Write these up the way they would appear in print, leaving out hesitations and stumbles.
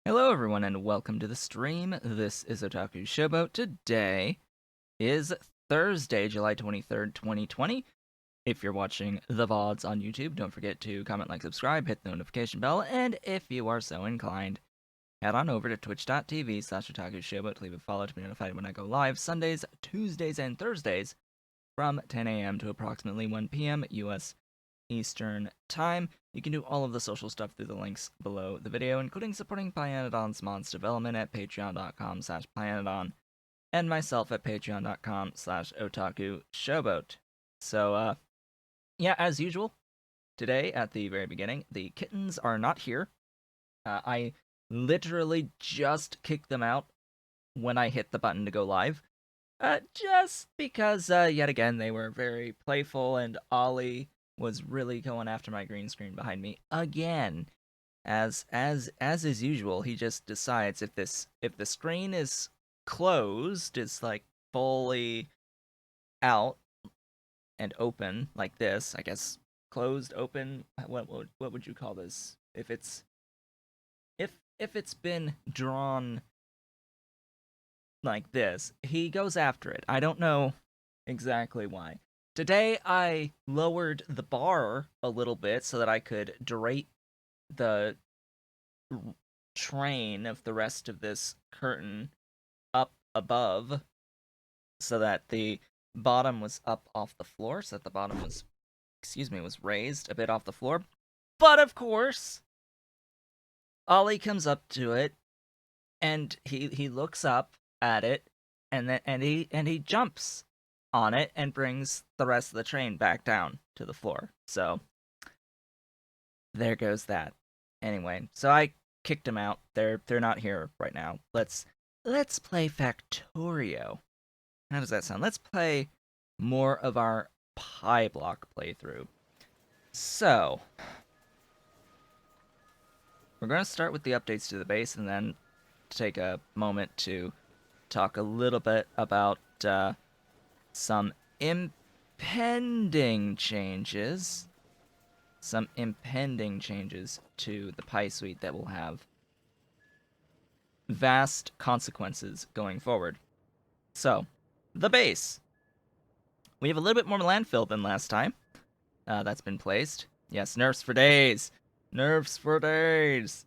Hello everyone and welcome to the stream. This is Otaku Showboat. Today is Thursday, July 23rd, 2020. If you're watching the VODs on YouTube, don't forget to comment, like, subscribe, hit the notification bell, and if you are so inclined, head on over to twitch.tv/Otaku Showboat to leave a follow to be notified when I go live Sundays, Tuesdays, and Thursdays from 10 a.m. to approximately 1 p.m. US Eastern Time. You can do all of the social stuff through the links below the video, including supporting Pyanodon's mods development at patreon.com/Pyanodon, and myself at patreon.com/Otaku Showboat. So, yeah, as usual, today at the very beginning, the kittens are not here. I literally just kicked them out when I hit the button to go live. Just because, yet again, they were very playful, and Ollie was really going after my green screen behind me again. As is usual, he just decides if the screen is closed, it's like fully out and open like this, I guess closed, open, what would you call this? If it's been drawn like this, he goes after it. I don't know exactly why. Today, I lowered the bar a little bit so that I could drape the train of the rest of this curtain up above so that the bottom was up off the floor, so that the bottom was, was raised a bit off the floor. But of course, Ollie comes up to it, and he looks up at it, and he jumps on it and brings the rest of the train back down to the floor. So there goes that. Anyway, so I kicked them out. They're not here right now. Let's play Factorio. How does that sound? Let's play more of our PyBlock playthrough. So we're going to start with the updates to the base, and then take a moment to talk a little bit about some impending changes. Some impending changes to the Pi suite that will have vast consequences going forward. So, the base. We have a little bit more landfill than last time. That's been placed. Yes, nerfs for days. Nerfs for days.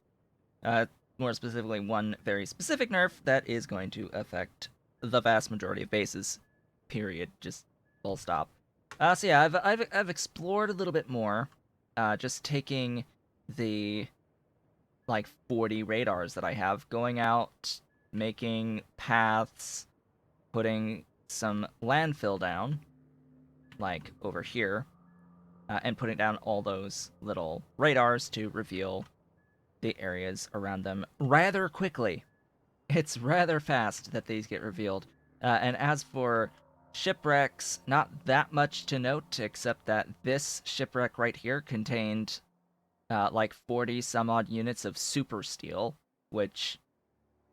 More specifically, one very specific nerf that is going to affect the vast majority of bases. Period. Just full stop. So yeah, I've explored a little bit more. Just taking the like 40 radars that I have, going out, making paths, putting some landfill down, like over here, and putting down all those little radars to reveal the areas around them rather quickly. It's rather fast that these get revealed. And as for shipwrecks, not that much to note, except that this shipwreck right here contained like 40 some odd units of super steel, which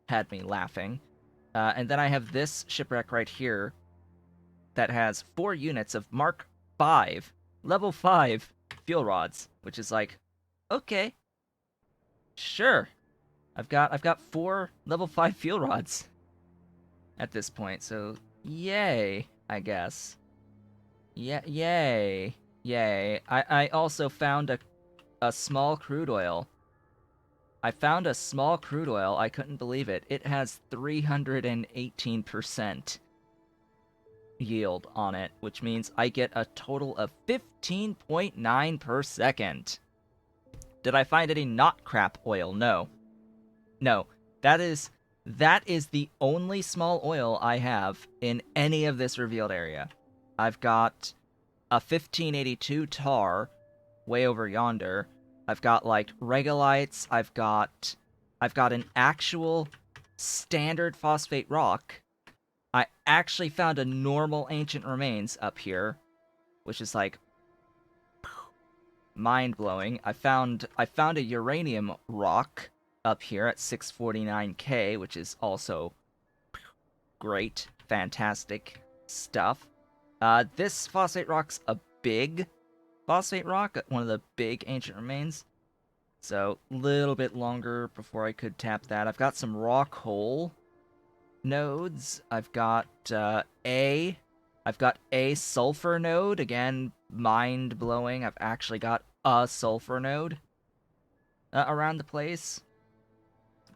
had me laughing. And then I have this shipwreck right here that has 4 units of Mark 5, level 5 fuel rods, which is like, okay, sure. I've got 4 level 5 fuel rods at this point, so yay, I guess. Yeah, yay. Yay. I also found a small crude oil. I found a small crude oil. I couldn't believe it. It has 318% yield on it, which means I get a total of 15.9 per second. Did I find any not crap oil? No. No. That is the only small oil I have in any of this revealed area. I've got a 1582 tar way over yonder. I've got like regolites. I've got an actual standard phosphate rock. I actually found a normal ancient remains up here, which is like mind-blowing. I found a uranium rock up here at 649k, which is also great, fantastic stuff. This phosphate rock's a big phosphate rock, one of the big ancient remains. So, a little bit longer before I could tap that. I've got some raw coal nodes. I've got a sulfur node. Again, mind-blowing. I've actually got a sulfur node around the place.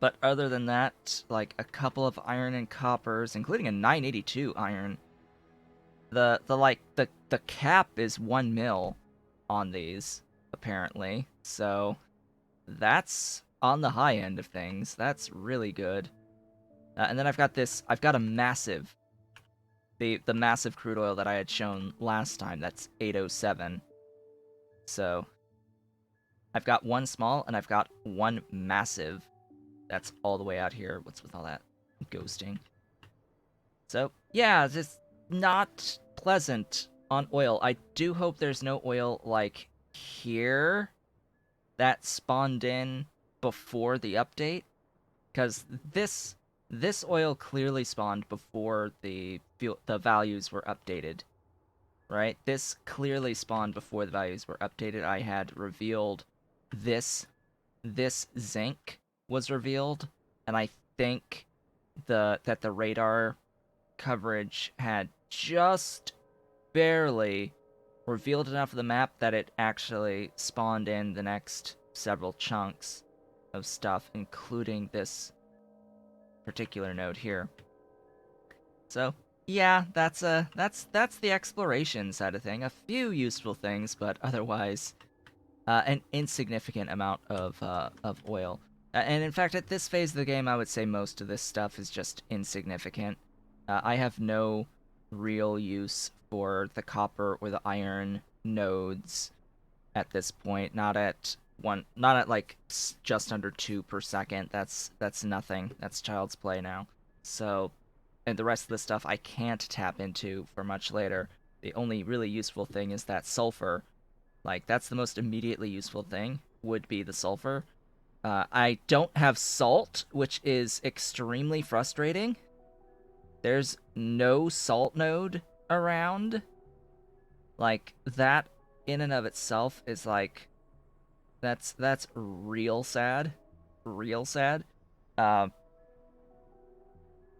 But other than that, like a couple of iron and coppers, including a 982 iron. The cap is 1 mil on these, apparently. So that's on the high end of things. That's really good. And then I've got a massive, the massive crude oil that I had shown last time. That's 807. So I've got one small and I've got one massive. That's all the way out here. What's with all that ghosting? So yeah, just not pleasant on oil. I do hope there's no oil like here that spawned in before the update, because this oil clearly spawned before the values were updated, right? This clearly spawned before the values were updated. I had revealed this zinc was revealed, and I think that the radar coverage had just barely revealed enough of the map that it actually spawned in the next several chunks of stuff, including this particular node here. So yeah, that's the exploration side of thing. A few useful things, but otherwise an insignificant amount of oil. And in fact, at this phase of the game, I would say most of this stuff is just insignificant. I have no real use for the copper or the iron nodes at this point. Not at like just under 2 per second. That's nothing. That's child's play now. So, and the rest of the stuff I can't tap into for much later. The only really useful thing is that sulfur. Like, that's the most immediately useful thing, would be the sulfur. I don't have salt, which is extremely frustrating. There's no salt node around. Like, that in and of itself is like, that's real sad. Real sad.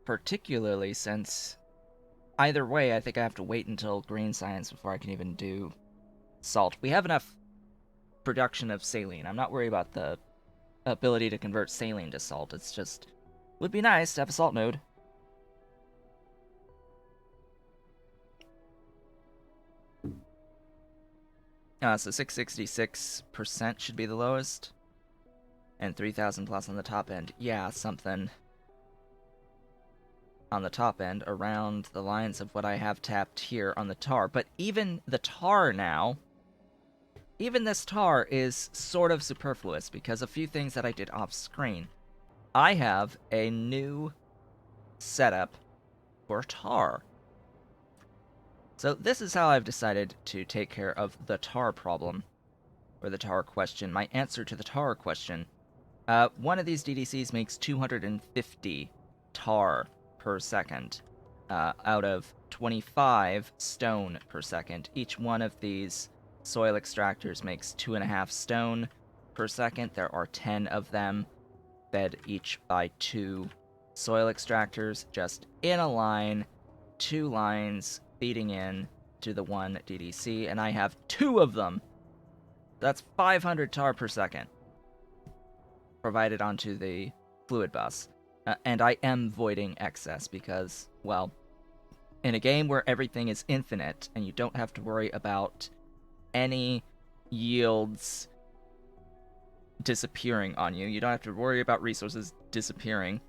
Particularly since either way, I think I have to wait until green science before I can even do salt. We have enough production of saline. I'm not worried about the ability to convert saline to salt. It's just, would be nice to have a salt node. So 666% should be the lowest, and 3,000 plus on the top end. Yeah, something on the top end around the lines of what I have tapped here on the tar. But even the tar now, even this tar is sort of superfluous because a few things that I did off screen. I have a new setup for tar. So this is how I've decided to take care of the tar problem, or the tar question. My answer to the tar question. One of these DDCs makes 250 tar per second, out of 25 stone per second. Each one of these soil extractors makes 2.5 stone per second. There are 10 of them, fed each by 2 soil extractors, just in a line, 2 lines feeding in to the one DDC, and I have 2 of them. That's 500 tar per second provided onto the fluid bus. And I am voiding excess because, well, in a game where everything is infinite and you don't have to worry about any yields disappearing on you, you don't have to worry about resources disappearing,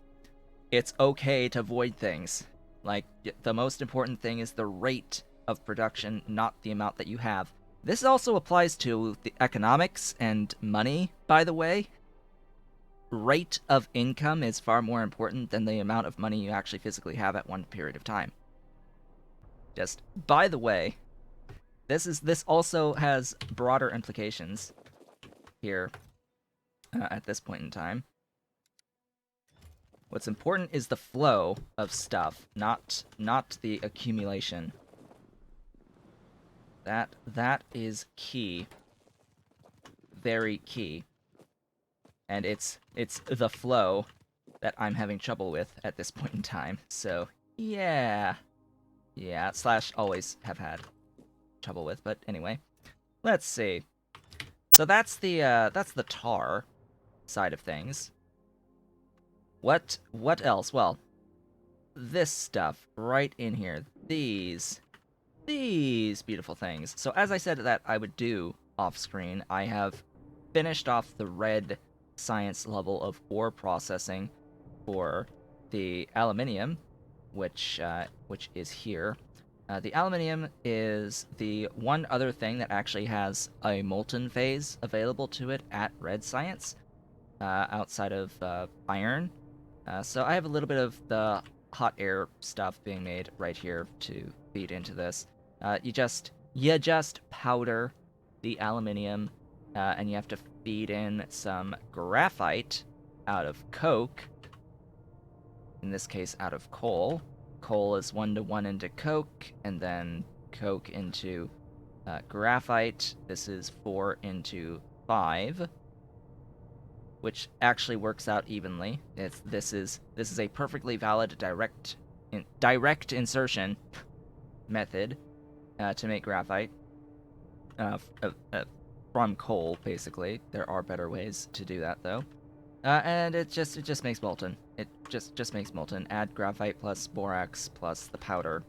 it's okay to void things. Like, the most important thing is the rate of production, not the amount that you have. This also applies to the economics and money, by the way. Rate of income is far more important than the amount of money you actually physically have at one period of time. Just, by the way, this also has broader implications here at this point in time. What's important is the flow of stuff, not the accumulation. That is key. Very key. and it's the flow that I'm having trouble with at this point in time. So yeah, slash always have had trouble with. But anyway, let's see. So that's the tar side of things. What else? Well, this stuff right in here. These beautiful things. So as I said that I would do off screen, I have finished off the red science level of ore processing for the aluminium, which is here. The aluminium is the one other thing that actually has a molten phase available to it at red science, outside of iron. So I have a little bit of the hot air stuff being made right here to feed into this. You just powder the aluminium, and you have to feed in some graphite out of coke. In this case, out of coal. Coal is 1-to-1 into coke, and then coke into graphite. This is 4-to-5, which actually works out evenly. This is a perfectly valid direct insertion method to make graphite from coal. Basically, there are better ways to do that though, and it just makes molten. It just makes molten. Add graphite plus borax plus the powder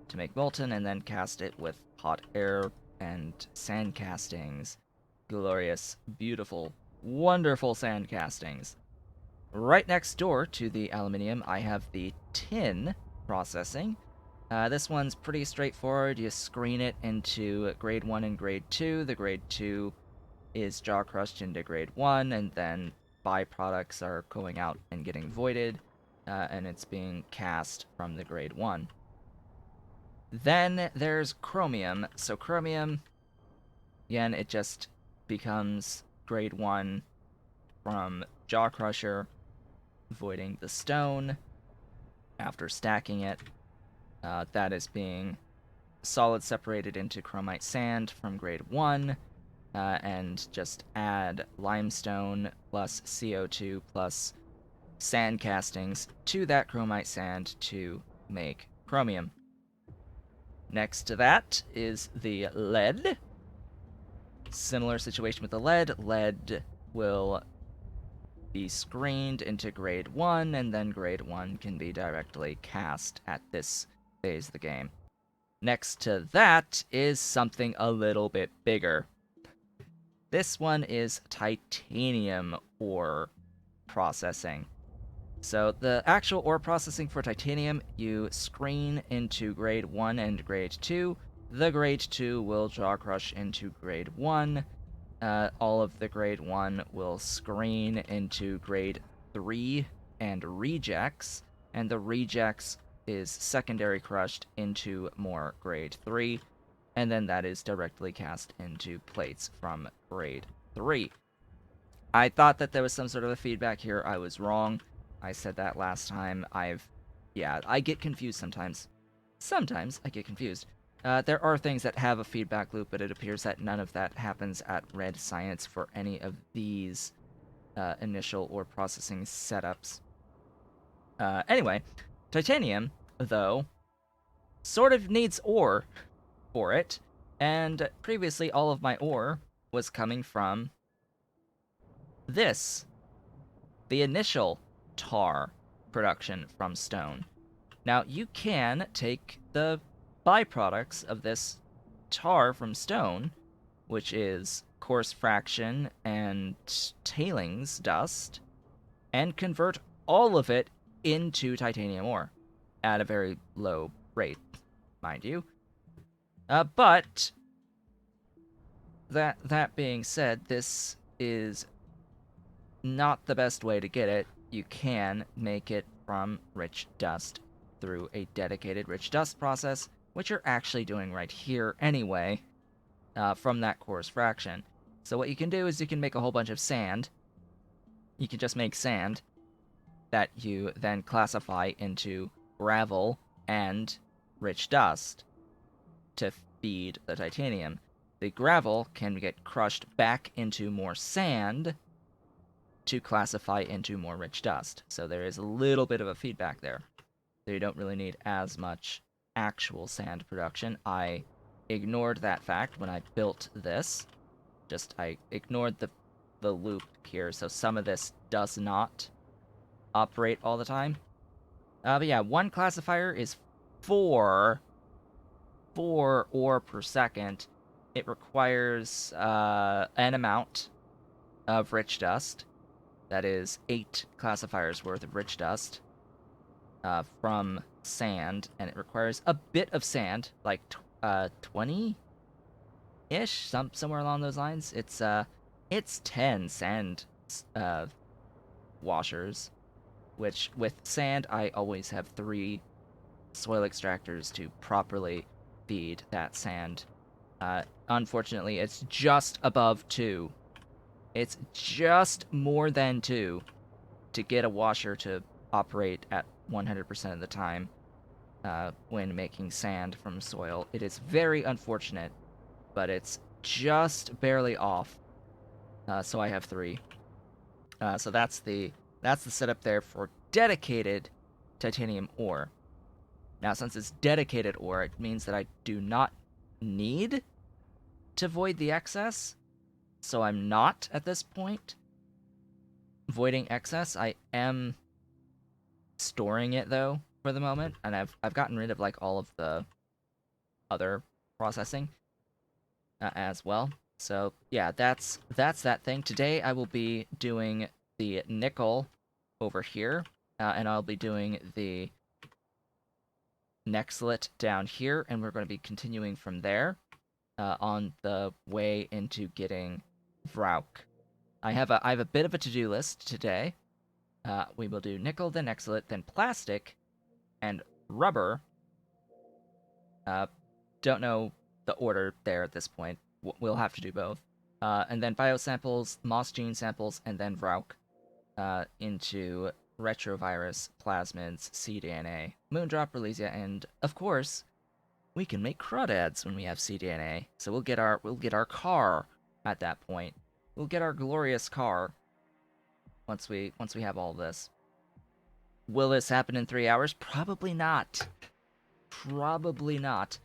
to make molten, and then cast it with hot air and sand castings. Glorious, beautiful, wonderful sand castings. Right next door to the aluminium, I have the tin processing. This one's pretty straightforward. You screen it into grade 1 and grade 2. The grade 2 is jaw crushed into grade 1, and then byproducts are going out and getting voided, and it's being cast from the grade 1. Then there's chromium. So chromium, again, it just becomes grade 1 from jaw crusher, voiding the stone after stacking it. That is being solid separated into chromite sand from grade 1, and just add limestone plus CO2 plus sand castings to that chromite sand to make chromium. Next to that is the lead. Similar situation with the lead. Lead will be screened into grade 1, and then grade 1 can be directly cast at this phase of the game. Next to that is something a little bit bigger. This one is titanium ore processing. So the actual ore processing for titanium, you screen into grade 1 and grade 2. The grade 2 will jaw crush into grade 1. All of the grade 1 will screen into grade 3 and rejects, and the rejects is secondary crushed into more grade 3, and then that is directly cast into plates from grade 3. I thought that there was some sort of a feedback here. I was wrong. I said that last time. I get confused sometimes. Sometimes I get confused. There are things that have a feedback loop, but it appears that none of that happens at red science for any of these initial ore processing setups. Anyway, titanium, though, sort of needs ore for it, and previously all of my ore was coming from this, the initial tar production from stone. Now, you can take the byproducts of this tar from stone, which is coarse fraction and tailings dust, and convert all of it into titanium ore at a very low rate, mind you. But that being said, this is not the best way to get it. You can make it from rich dust through a dedicated rich dust process, which you're actually doing right here anyway, from that coarse fraction. So what you can do is you can make a whole bunch of sand. You can just make sand that you then classify into gravel and rich dust to feed the titanium. The gravel can get crushed back into more sand to classify into more rich dust. So there is a little bit of a feedback there. So you don't really need as much actual sand production. I ignored that fact when I built this. I ignored the loop here, so some of this does not operate all the time. But yeah, one classifier is 4 ore per second. It requires an amount of rich dust. That is 8 classifiers worth of rich dust from sand, and it requires a bit of sand, like 20-ish, somewhere along those lines. It's 10 sand washers, which with sand I always have 3 soil extractors to properly feed that sand. Unfortunately, it's just above 2. It's just more than 2 to get a washer to operate at 100% of the time when making sand from soil. It is very unfortunate, but it's just barely off. So I have 3. So that's the setup there for dedicated titanium ore. Now, since it's dedicated ore, it means that I do not need to void the excess. So I'm not, at this point, voiding excess. I am storing it, though, for the moment. And I've gotten rid of, like, all of the other processing as well. So, yeah, that's that thing. Today, I will be doing the nickel over here. And I'll be doing the Nexelit down here. And we're going to be continuing from there on the way into getting Vrauk. I have a bit of a to-do list today. We will do nickel, then Nexelit, then plastic, and rubber. Don't know the order there at this point. We'll have to do both. And then biosamples, moss gene samples, and then Vrauk into retrovirus, plasmids, cDNA, Moondrop, Relesia, and of course, we can make crawdads when we have cDNA. So we'll get our car at that point. We'll get our glorious car once we have all this. Will this happen in 3 hours? Probably not. Probably not.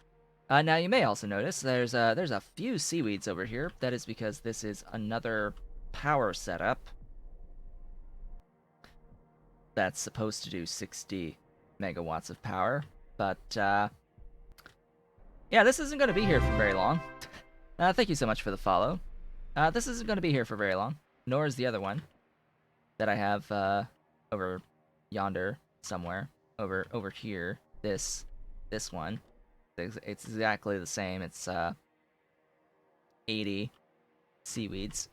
Now you may also notice there's a few seaweeds over here. That is because this is another power setup that's supposed to do 60 megawatts of power. But yeah, this isn't going to be here for very long. Thank you so much for the follow. This isn't going to be here for very long, nor is the other one that I have over yonder somewhere. Over here, this one. It's exactly the same. It's 80 seaweeds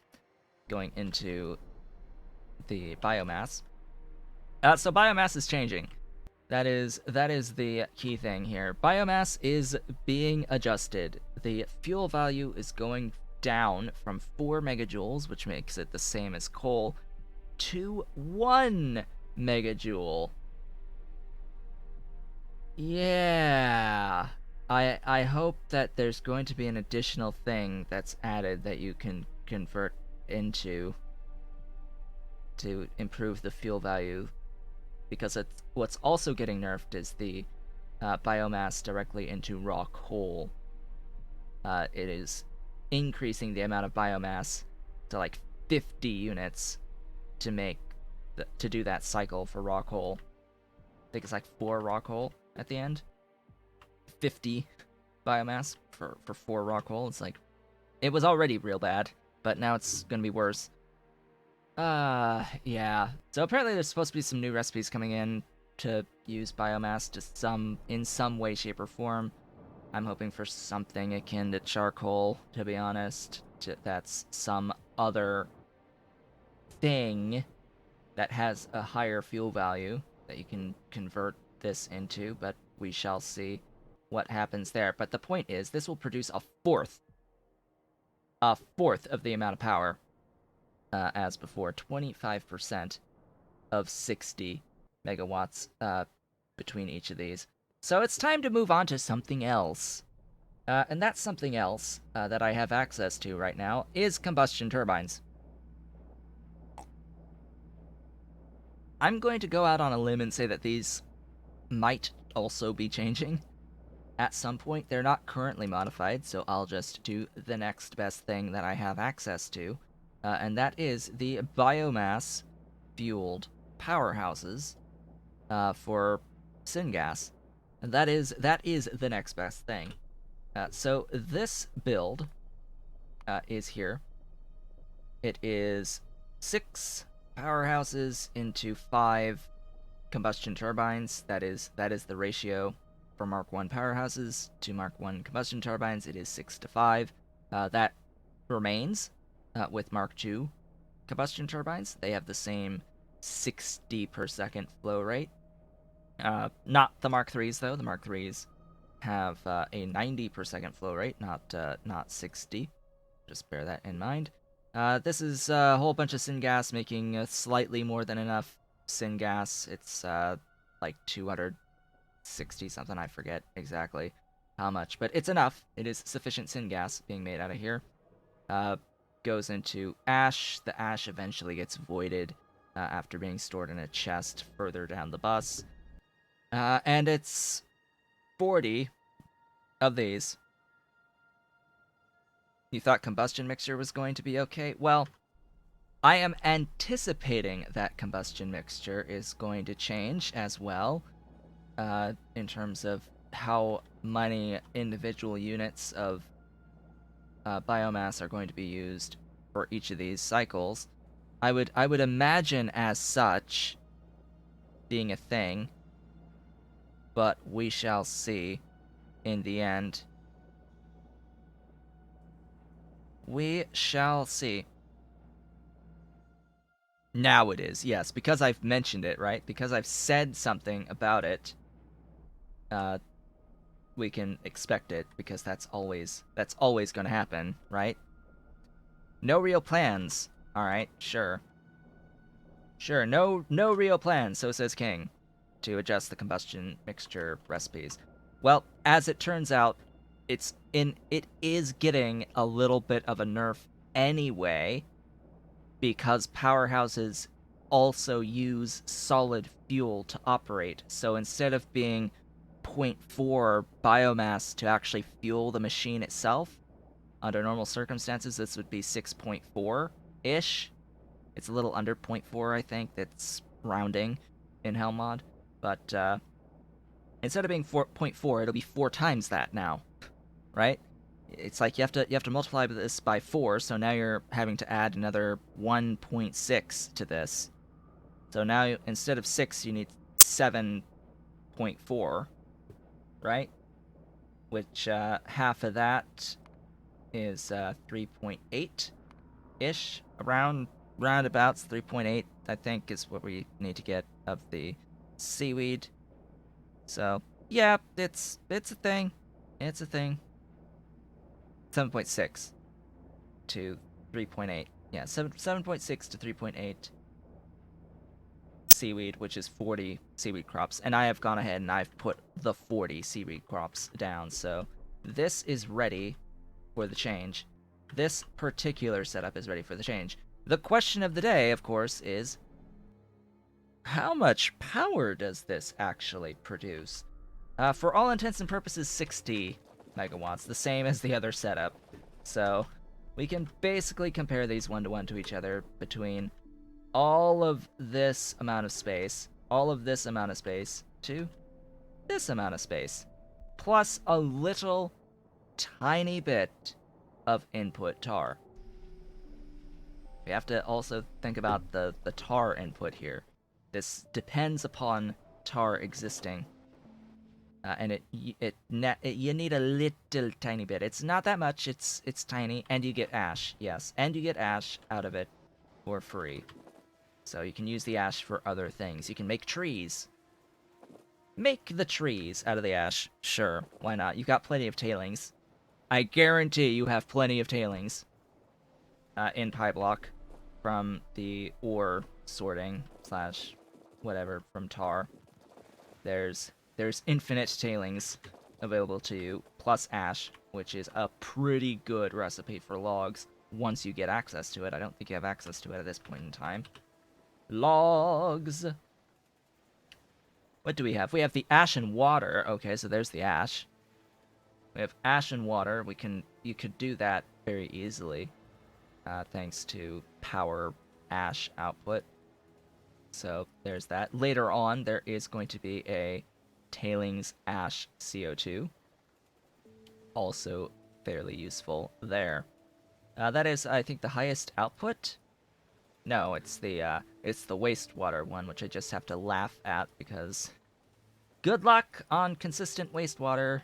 going into the biomass. So biomass is changing. That is the key thing here. Biomass is being adjusted. The fuel value is going down from 4 megajoules, which makes it the same as coal, to 1 megajoule. Yeah. I hope that there's going to be an additional thing that's added that you can convert into to improve the fuel value, because what's also getting nerfed is the biomass directly into raw coal. It is increasing the amount of biomass to like 50 units to do that cycle for raw coal. I think it's like 4 raw coal at the end. 50 biomass for 4 raw coal. It's like, it was already real bad, but now it's gonna be worse. Yeah. So apparently there's supposed to be some new recipes coming in to use biomass in some way, shape, or form. I'm hoping for something akin to charcoal, to be honest. That's some other thing that has a higher fuel value that you can convert this into, but we shall see what happens there. But the point is, this will produce a fourth of the amount of power as before, 25% of 60 megawatts between each of these. So it's time to move on to something else. And that something else that I have access to right now is combustion turbines. I'm going to go out on a limb and say that these might also be changing at some point. They're not currently modified, so I'll just do the next best thing that I have access to, and that is the biomass-fueled powerhouses for syngas. And that is the next best thing. So this build is here. It is 6 powerhouses into 5 combustion turbines. That is the ratio for Mark 1 powerhouses to Mark 1 combustion turbines. It is 6 to 5. That remains with Mark 2 combustion turbines. They have the same 60 per second flow rate. Not the Mark 3s, though. The Mark 3s have a 90 per second flow rate, not 60. Just bear that in mind. This is a whole bunch of syngas making slightly more than enough syngas. It's like 260 something, I forget exactly how much, but it's enough. It is sufficient syngas being made out of here. Goes into ash. The ash eventually gets voided after being stored in a chest further down the bus. And it's 40 of these. You thought combustion mixture was going to be okay? Well, I am anticipating that combustion mixture is going to change as well, in terms of how many individual units of biomass are going to be used for each of these cycles. I would imagine as such being a thing, but we shall see in the end. We shall see. Now it is, yes, because I've mentioned it, right? Because I've said something about it, we can expect it, because that's always going to happen, right? No real plans. Alright, sure. Sure, no real plans, so says King, to adjust the combustion mixture recipes. Well, as it turns out, it is getting a little bit of a nerf anyway, because powerhouses also use solid fuel to operate. So instead of being 0.4 biomass to actually fuel the machine itself, under normal circumstances, this would be 6.4-ish. It's a little under 0.4, I think. That's rounding in Helm mod. But instead of being 4.4, it'll be 4 times that now, right? It's like you have to multiply this by 4, so now you're having to add another 1.6 to this. So now instead of 6, you need 7.4, right? Which half of that is 3.8-ish, roundabouts 3.8, I think, is what we need to get of the seaweed. So yeah, it's a thing. It's a thing. 7.6 to 3.8. Yeah, 7.6 to 3.8 seaweed, which is 40 seaweed crops. And I have gone ahead and I've put the 40 seaweed crops down. So this is ready for the change. This particular setup is ready for the change. The question of the day, of course, is how much power does this actually produce? For all intents and purposes, 60 megawatts, the same as the other setup. So we can basically compare these one-to-one to each other between all of this amount of space, all of this amount of space, to this amount of space, plus a little tiny bit of input tar. We have to also think about the tar input here. This depends upon tar existing. And you need a little tiny bit. It's not that much. It's tiny, and you get ash. Yes, and you get ash out of it for free. So you can use the ash for other things. You can make trees. Make the trees out of the ash. Sure, why not? You've got plenty of tailings. I guarantee you have plenty of tailings in PyBlock from the ore sorting / whatever from tar. There's infinite tailings available to you, plus ash, which is a pretty good recipe for logs once you get access to it. I don't think you have access to it at this point in time. Logs! What do we have? We have the ash and water. Okay, so there's the ash. We have ash and water. You could do that very easily, thanks to power ash output. So there's that. Later on, there is going to be a tailings ash CO2. Also fairly useful there. That is, I think, the highest output. No, it's the wastewater one, which I just have to laugh at because good luck on consistent wastewater.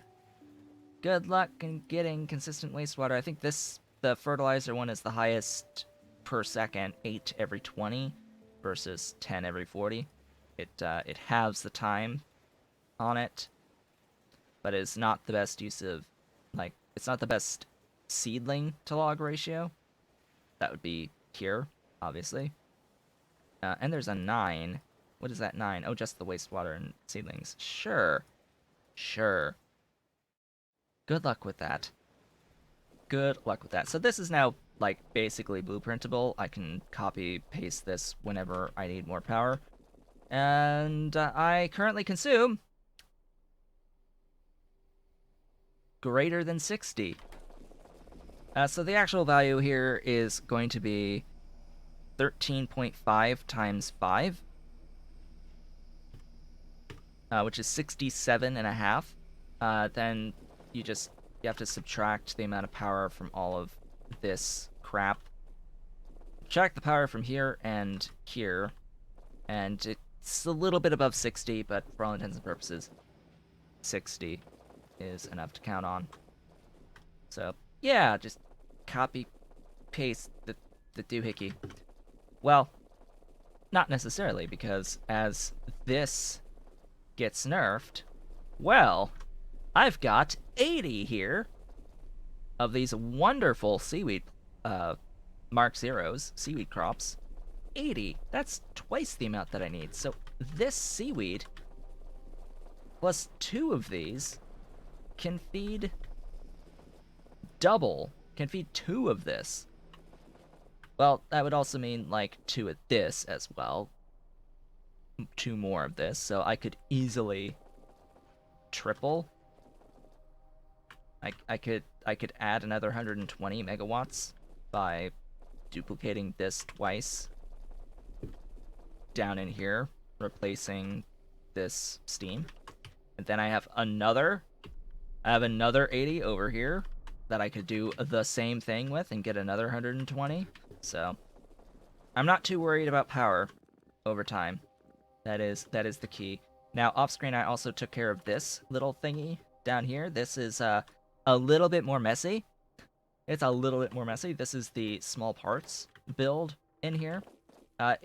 Good luck in getting consistent wastewater. I think the fertilizer one is the highest per second, 8 every 20 versus 10 every 40. It halves the time on it, but it's not the best use of, like, it's not the best seedling to log ratio. That would be here, obviously. And there's a 9. What is that 9? Oh, just the wastewater and seedlings. Sure. Sure. Good luck with that. Good luck with that. So this is now, like, basically blueprintable. I can copy paste this whenever I need more power. And I currently consume greater than 60. So the actual value here is going to be 13.5 times 5, which is 67.5. Then you have to subtract the amount of power from all of this crap. Subtract the power from here, and it's a little bit above 60, but for all intents and purposes, 60 is enough to count on. So yeah, just copy paste the doohickey. Well, not necessarily, because as this gets nerfed, well, I've got 80 here of these wonderful seaweed Mark Zeros, seaweed crops. 80. That's twice the amount that I need. So this seaweed plus 2 of these can feed double, can feed 2 of this. Well, that would also mean, like, 2 of this as well. 2 more of this, so I could easily triple. I could add another 120 megawatts by duplicating this twice down in here, replacing this steam. And then I have another 80 over here that I could do the same thing with and get another 120. So I'm not too worried about power over time. That is the key. Now, off screen, I also took care of this little thingy down here. This is a little bit more messy. It's a little bit more messy. This is the small parts build in here. I'm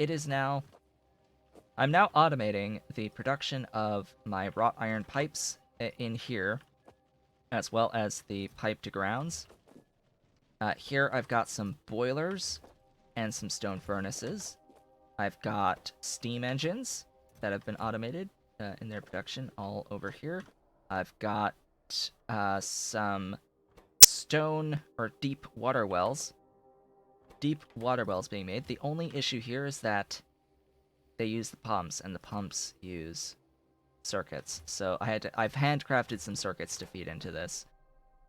now automating the production of my wrought iron pipes in here, as well as the pipe to grounds. Here I've got some boilers and some stone furnaces. I've got steam engines that have been automated in their production all over here. I've got some stone or deep water wells. Deep water wells being made. The only issue here is that they use the pumps, and the pumps use circuits. So I've handcrafted some circuits to feed into this.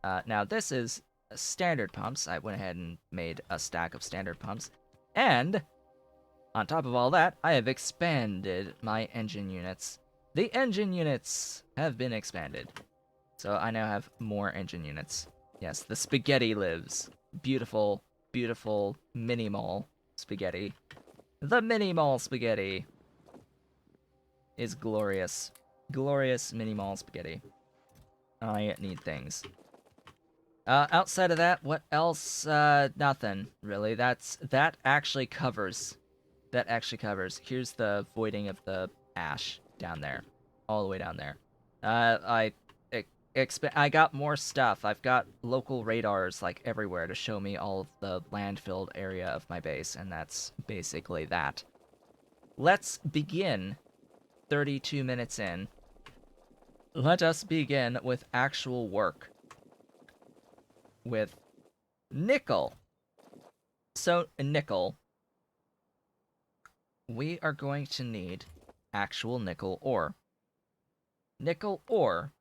Now this is standard pumps. I went ahead and made a stack of standard pumps. And on top of all that, I have expanded my engine units. The engine units have been expanded. So I now have more engine units. Yes, the spaghetti lives. Beautiful, beautiful mini-mall spaghetti. The mini-mall spaghetti is glorious. Glorious mini-mall spaghetti. I need things. Outside of that, what else? Nothing, really. That actually covers. That actually covers. Here's the voiding of the ash down there. All the way down there. I got more stuff. I've got local radars, like, everywhere to show me all of the landfilled area of my base, and that's basically that. Let's begin 32 minutes in. Let us begin with actual work. With nickel. So, nickel. We are going to need actual nickel ore. nickel ore.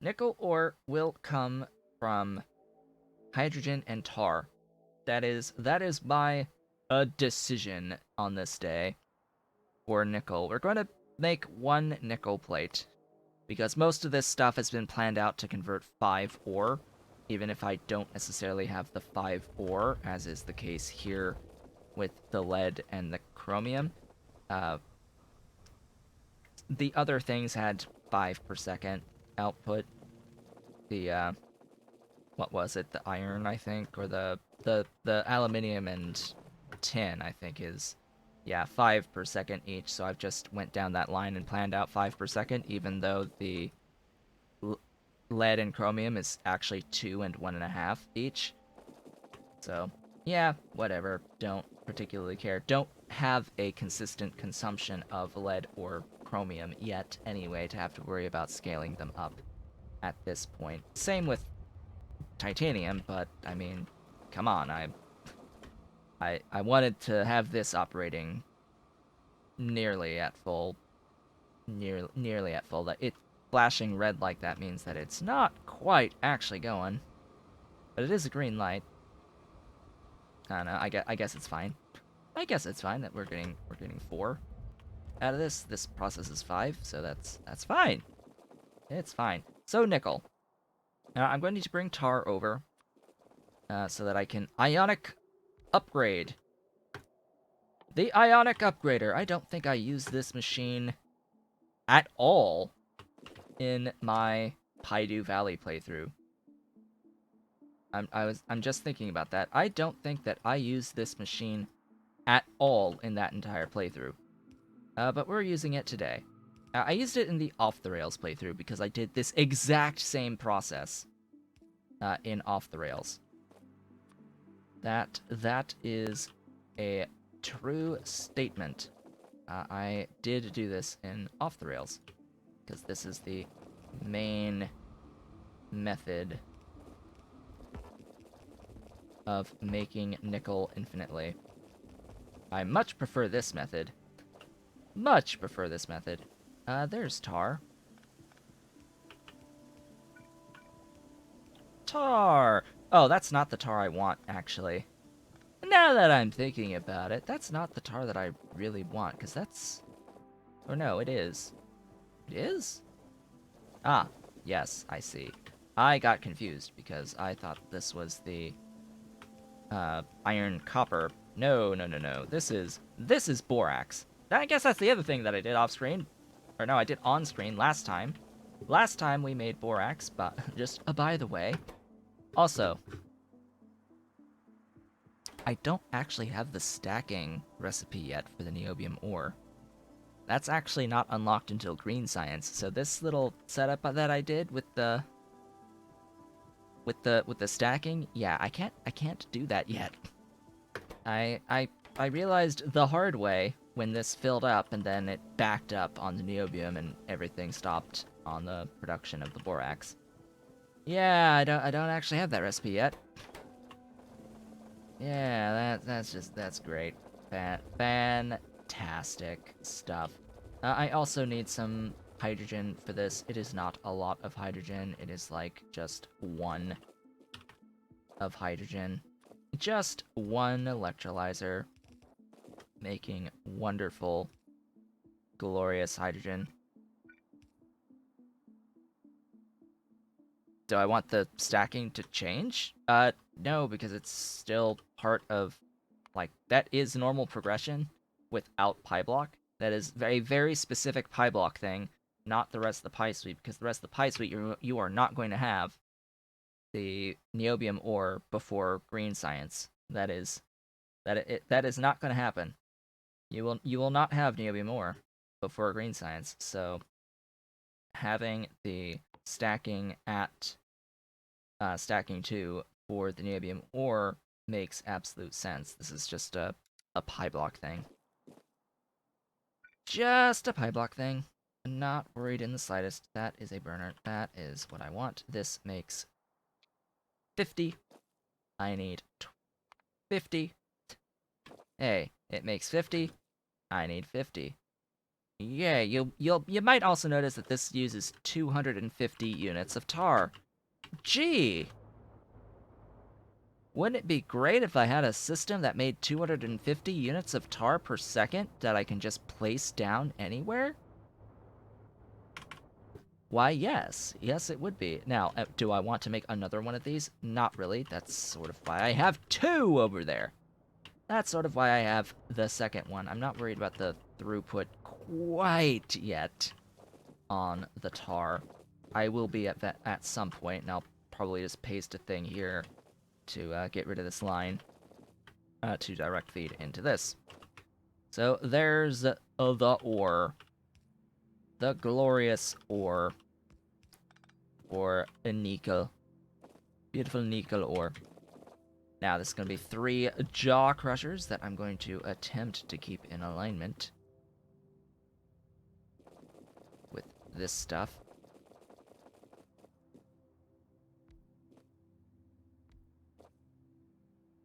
Nickel ore will come from hydrogen and tar. That is my decision on this day for nickel. We're going to make 1 nickel plate because most of this stuff has been planned out to convert 5 ore, even if I don't necessarily have the 5 ore, as is the case here with the lead and the chromium. The other things had 5 per second output. The what was it? The iron, I think, or the aluminium and tin, I think, is 5 per second each. So I've just went down that line and planned out 5 per second, even though the lead and chromium is actually 2 and 1.5 each. So yeah, whatever. Don't particularly care. Don't have a consistent consumption of lead or chromium yet anyway to have to worry about scaling them up at this point. Same with titanium, but I mean, come on, I wanted to have this operating nearly at full. Nearly at full. That it flashing red like that means that it's not quite actually going, but it is a green light. I don't know. I guess it's fine. I guess it's fine that we're getting 4 out of this. This process is 5, so that's fine. It's fine. So nickel. Now I'm going to need to bring tar over so that I can ionic upgrade. The ionic upgrader. I don't think I used this machine at all in my Paidu Valley playthrough. I'm just thinking about that. I don't think that I used this machine at all in that entire playthrough. But we're using it today. I used it in the Off the Rails playthrough because I did this exact same process in Off the Rails. That is a true statement. I did do this in Off the Rails because this is the main method of making nickel infinitely. I much prefer this method. Much prefer this method. There's tar. Tar! Oh, that's not the tar I want, actually. Now that I'm thinking about it, that's not the tar that I really want, because that's... Or no, it is. It is? Ah, yes, I see. I got confused, because I thought this was the... iron copper. No. This is borax. I guess that's the other thing that I did off screen. Or no, I did on screen last time. Last time we made borax, but just by the way. Also, I don't actually have the stacking recipe yet for the niobium ore. That's actually not unlocked until green science. So this little setup that I did with the stacking, yeah, I can't do that yet. I realized the hard way when this filled up and then it backed up on the niobium and everything stopped on the production of the borax. Yeah, I don't actually have that recipe yet. Yeah, that's great. Fantastic stuff. I also need some hydrogen for this. It is not a lot of hydrogen. It is like just 1 of hydrogen. Just 1 electrolyzer, making wonderful, glorious hydrogen. Do I want the stacking to change? No, because it's still part of, like, that is normal progression without PyBlock. That is a very specific PyBlock thing, not the rest of the Pi suite, because the rest of the Pi suite you are not going to have the niobium ore before green science. That is not going to happen. You will not have niobium ore before green science. So having the stacking at stacking 2 for the niobium ore makes absolute sense. This is just a PyBlock thing. Just a PyBlock thing. Not worried in the slightest. That is a burner. That is what I want. This makes 50. I need 50. Hey, it makes 50. I need 50. Yeah, you might also notice that this uses 250 units of tar. Gee! Wouldn't it be great if I had a system that made 250 units of tar per second that I can just place down anywhere? Why, yes. Yes, it would be. Now, do I want to make another one of these? Not really. That's sort of why I have two over there. That's sort of why I have the second one. I'm not worried about the throughput quite yet on the tar. I will be at that at some point, and I'll probably just paste a thing here to get rid of this line to direct feed into this. So there's the ore. The glorious ore. Or a nickel. Beautiful nickel ore. Now, this is going to be 3 jaw crushers that I'm going to attempt to keep in alignment with this stuff.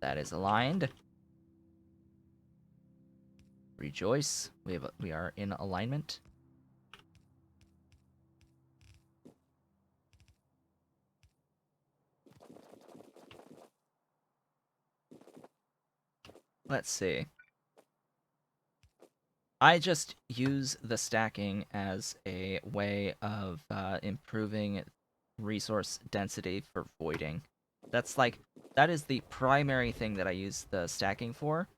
That is aligned. Rejoice. We are in alignment. Let's see. I just use the stacking as a way of improving resource density for voiding. That is the primary thing that I use the stacking for.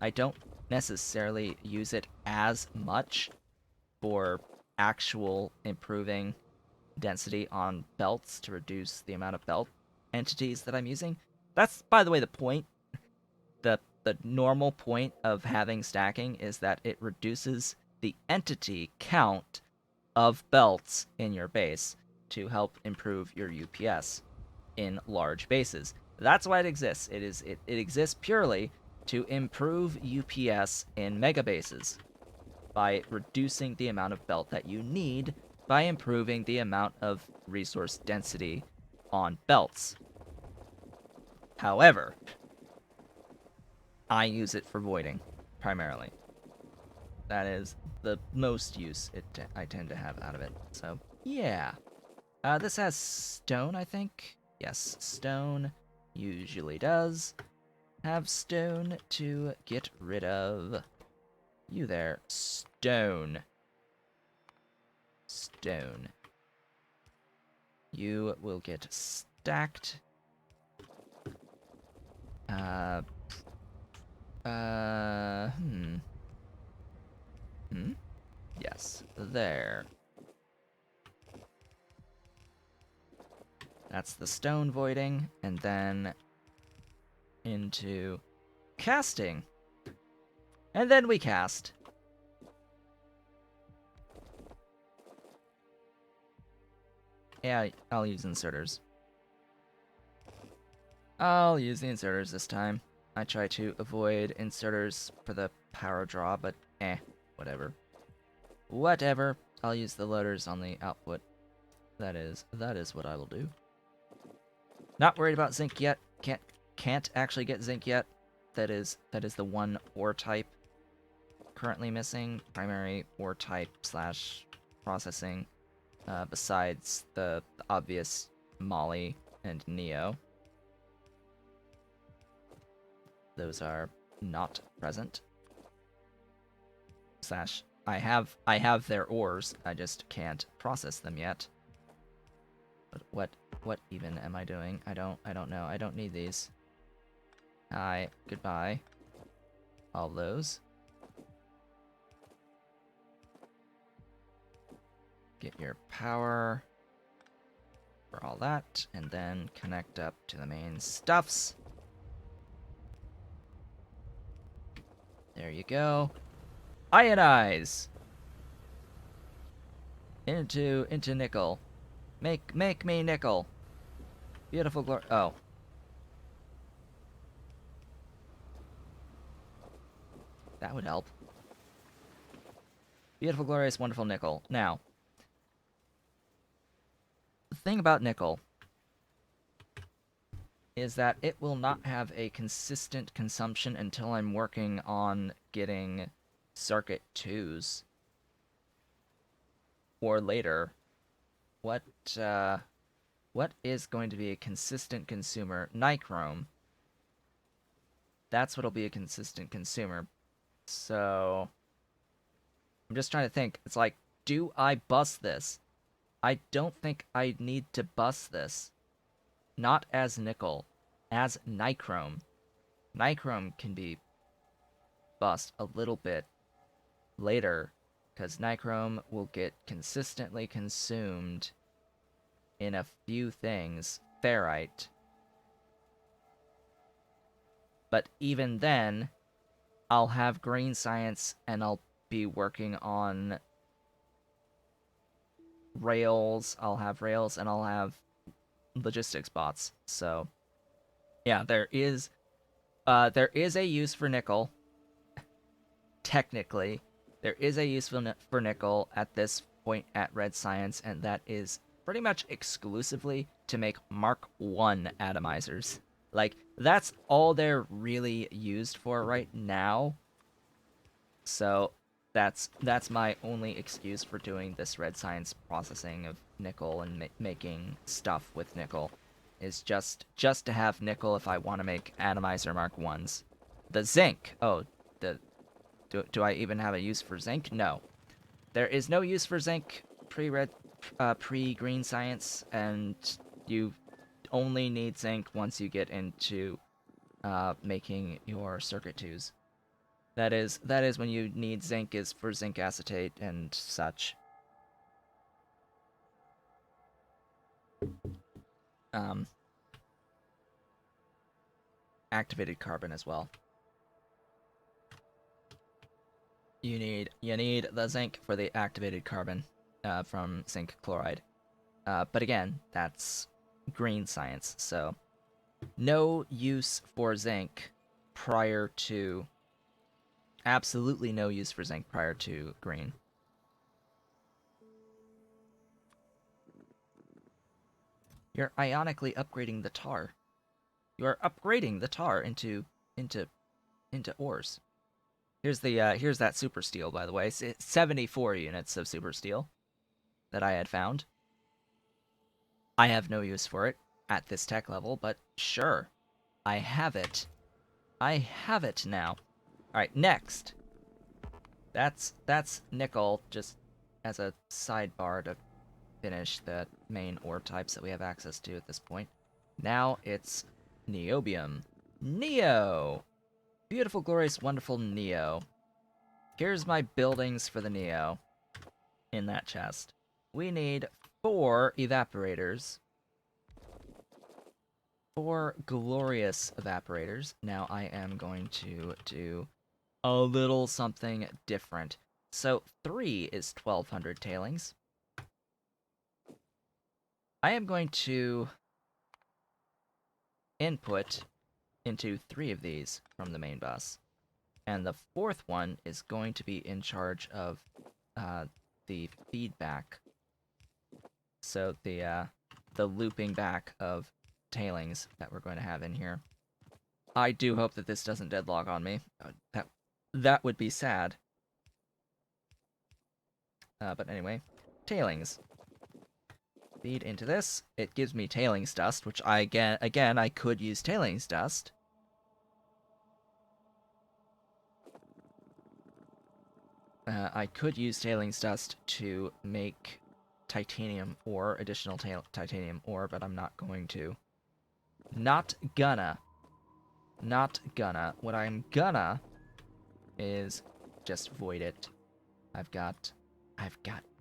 I don't necessarily use it as much for actual improving density on belts to reduce the amount of belt entities that I'm using. That's, by the way, the point. The normal point of having stacking is that it reduces the entity count of belts in your base to help improve your UPS in large bases. That's why it exists. It exists purely to improve UPS in mega bases by reducing the amount of belt that you need by improving the amount of resource density on belts. However, I use it for voiding, primarily. That is the most use I tend to have out of it. So, yeah. This has stone, I think. Yes, stone usually does have stone to get rid of. You there, stone. Stone. You will get stacked. Yes, there. That's the stone voiding, and then into casting. And then we cast. Yeah, I'll use inserters. I'll use the inserters this time. I try to avoid inserters for the power draw, but whatever. Whatever. I'll use the loaders on the output. That is what I will do. Not worried about zinc yet. Can't actually get zinc yet. That is the one ore type currently missing. Primary ore type / processing. Besides the obvious Molly and Neo. Those are not present. / I have their ores, I just can't process them yet. But what even am I doing? I don't know. I don't need these. Hi, goodbye. All those. Get your power for all that, and then connect up to the main stuffs. There you go. Ionize into nickel. Make me nickel. Beautiful glory. Oh. That would help. Beautiful, glorious, wonderful nickel. Now, the thing about nickel is that it will not have a consistent consumption until I'm working on getting circuit 2s or later, what is going to be a consistent consumer? Nichrome. That's what'll be a consistent consumer. So I'm just trying to think. It's like, do I bust this? I don't think I need to bust this. Not as nickel, as nichrome. Nichrome can be bust a little bit later, because nichrome will get consistently consumed in a few things. Ferrite. But even then, I'll have green science and I'll be working on rails. I'll have rails and I'll have logistics bots. So yeah, there is a use for nickel. Technically, there is a use for nickel at this point at Red Science, and that is pretty much exclusively to make Mark 1 atomizers. Like, that's all they're really used for right now. So that's my only excuse for doing this Red Science processing of nickel and making stuff with nickel, is just to have nickel if I want to make atomizer Mark 1s. The zinc. Oh, do I even have a use for zinc? No. There is no use for zinc pre-green science, and you only need zinc once you get into making your circuit 2s. That is when you need zinc, is for zinc acetate and such. Activated carbon as well. You need the zinc for the activated carbon from zinc chloride. But again, that's green science, so no use for zinc prior to... Absolutely no use for zinc prior to green. You're ionically upgrading the tar. You are upgrading the tar into ores. Here's that super steel, by the way. 74 units of super steel that I had found. I have no use for it at this tech level, but sure. I have it. I have it now. Alright, next. That's nickel, just as a sidebar to finish the main ore types that we have access to at this point. Now it's niobium. Neo! Beautiful, glorious, wonderful Neo. Here's my buildings for the Neo in that chest. We need 4 evaporators. 4 glorious evaporators. Now I am going to do a little something different. So 3 is 1200 tailings. I am going to input into 3 of these from the main bus. And the 4th one is going to be in charge of the feedback. So the looping back of tailings that we're going to have in here. I do hope that this doesn't deadlock on me. That would be sad. But anyway, tailings. Feed into this. It gives me tailings dust, which I could use tailings dust. I could use tailings dust to make titanium ore, additional titanium ore, but I'm not going to. Not gonna. What I'm gonna is just void it. I've got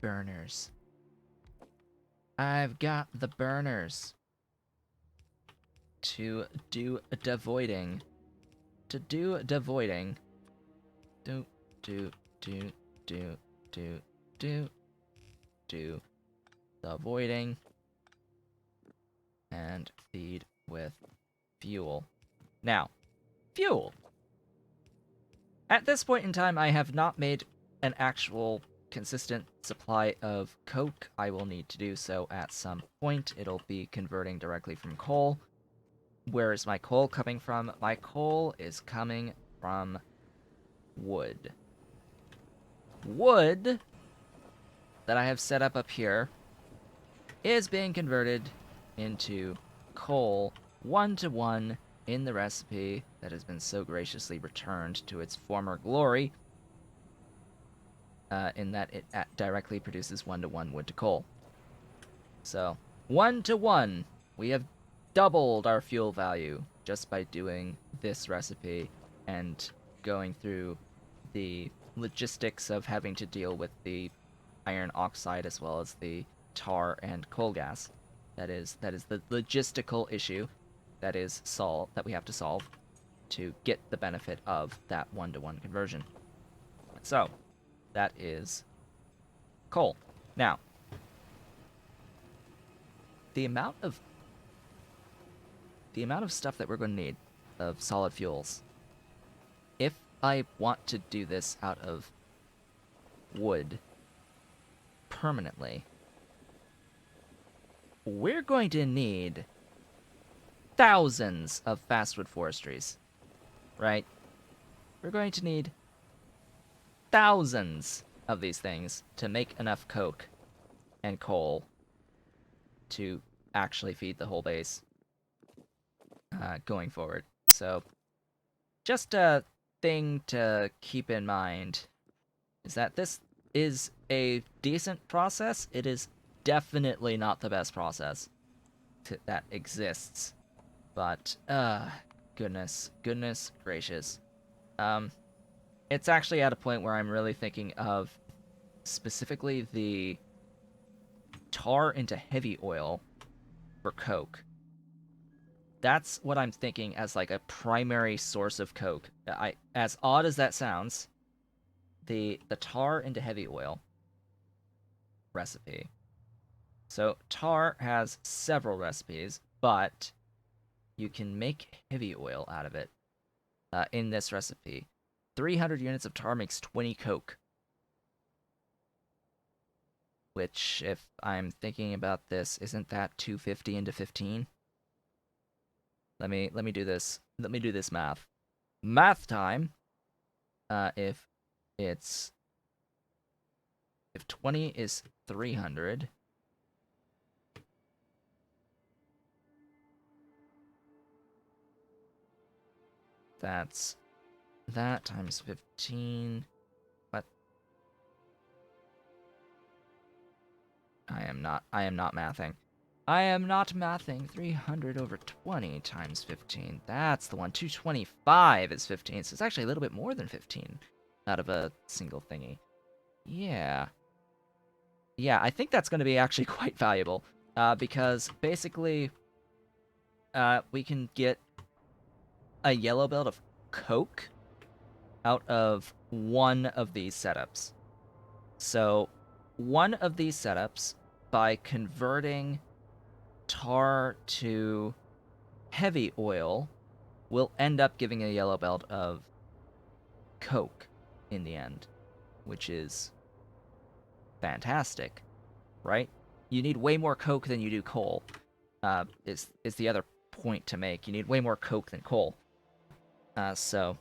burners. I've got the burners to do devoiding. To do devoiding. Do the voiding and feed with fuel. Now, fuel. At this point in time, I have not made an actual consistent supply of coke. I will need to do so at some point. It'll be converting directly from coal. Where is my coal coming from? My coal is coming from wood. Wood that I have set up here is being converted into coal 1-to-1 in the recipe that has been so graciously returned to its former glory, in that it directly produces 1-to-1 wood to coal. So 1-to-1, we have doubled our fuel value just by doing this recipe and going through the logistics of having to deal with the iron oxide as well as the tar and coal gas. That is the logistical issue that we have to solve to get the benefit of that 1-to-1 conversion. So that is coal. Now, the amount of stuff that we're going to need of solid fuels, if I want to do this out of wood permanently, we're going to need thousands of fastwood forestries, right? We're going to need thousands of these things to make enough coke and coal to actually feed the whole base going forward. So just a thing to keep in mind is that this is a decent process. It is definitely not the best process that exists, but goodness gracious, it's actually at a point where I'm really thinking of specifically the tar into heavy oil for coke. That's what I'm thinking as like a primary source of coke. As odd as that sounds, the tar into heavy oil recipe. So tar has several recipes, but you can make heavy oil out of it in this recipe. 300 units of tar makes 20 coke. Which, if I'm thinking about this, isn't that 250 into 15? Let me do this. Let me do this math. Math time. If 20 is 300, that's that times 15. What? I am not mathing. I am not mathing. 300 over 20 times 15. That's the one. 225 is 15, so it's actually a little bit more than 15 out of a single thingy. Yeah. Yeah, I think that's going to be actually quite valuable, because basically we can get a yellow belt of coke out of one of these setups. So one of these setups, by converting tar to heavy oil, will end up giving a yellow belt of coke in the end, which is fantastic, right? You need way more coke than you do coal. Is the other point to make. You need way more coke than coal. So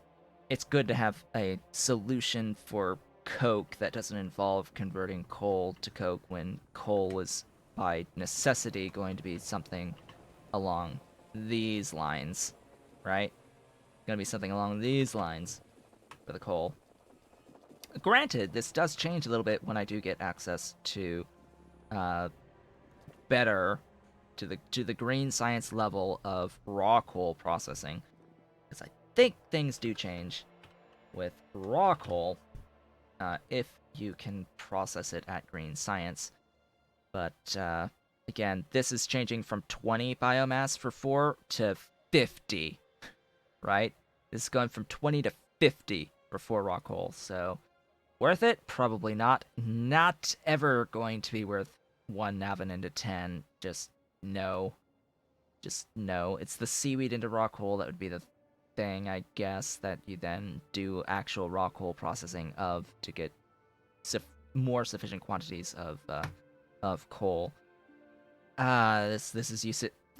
it's good to have a solution for coke that doesn't involve converting coal to coke when coal is by necessity going to be something along these lines, right? Going to be something along these lines for the coal. Granted, this does change a little bit when I do get access to better to the green science level of raw coal processing, because I think things do change with raw coal if you can process it at green science. But again, this is changing from 20 biomass for 4 to 50, right? This is going from 20 to 50 for 4 raw coal, so worth it? Probably not. Not ever going to be worth 1 Navin into 10. Just no. Just no. It's the seaweed into raw coal that would be the thing, I guess, that you then do actual raw coal processing of to get more sufficient quantities of coal. This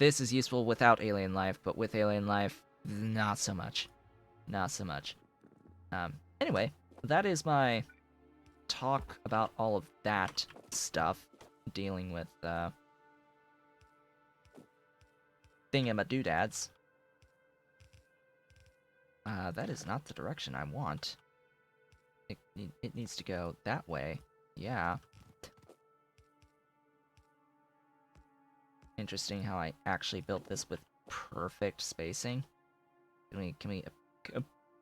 is useful without alien life, but with alien life, not so much. Not so much. Anyway, that is my talk about all of that stuff, dealing with thingamadoodads. That is not the direction I want. It needs to go that way. Yeah. Interesting how I actually built this with perfect spacing. Can we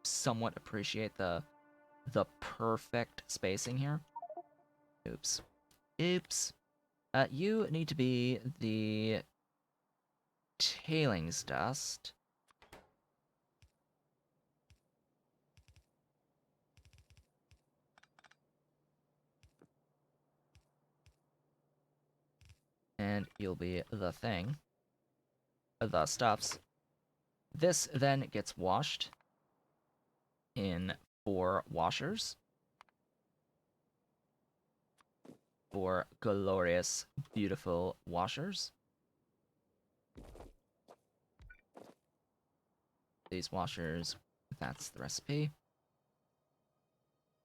somewhat appreciate the perfect spacing here? Oops. Oops. You need to be the tailings dust. And you'll be the thing. The stuffs. This then gets washed in 4 washers. 4 glorious, beautiful washers. These washers, that's the recipe.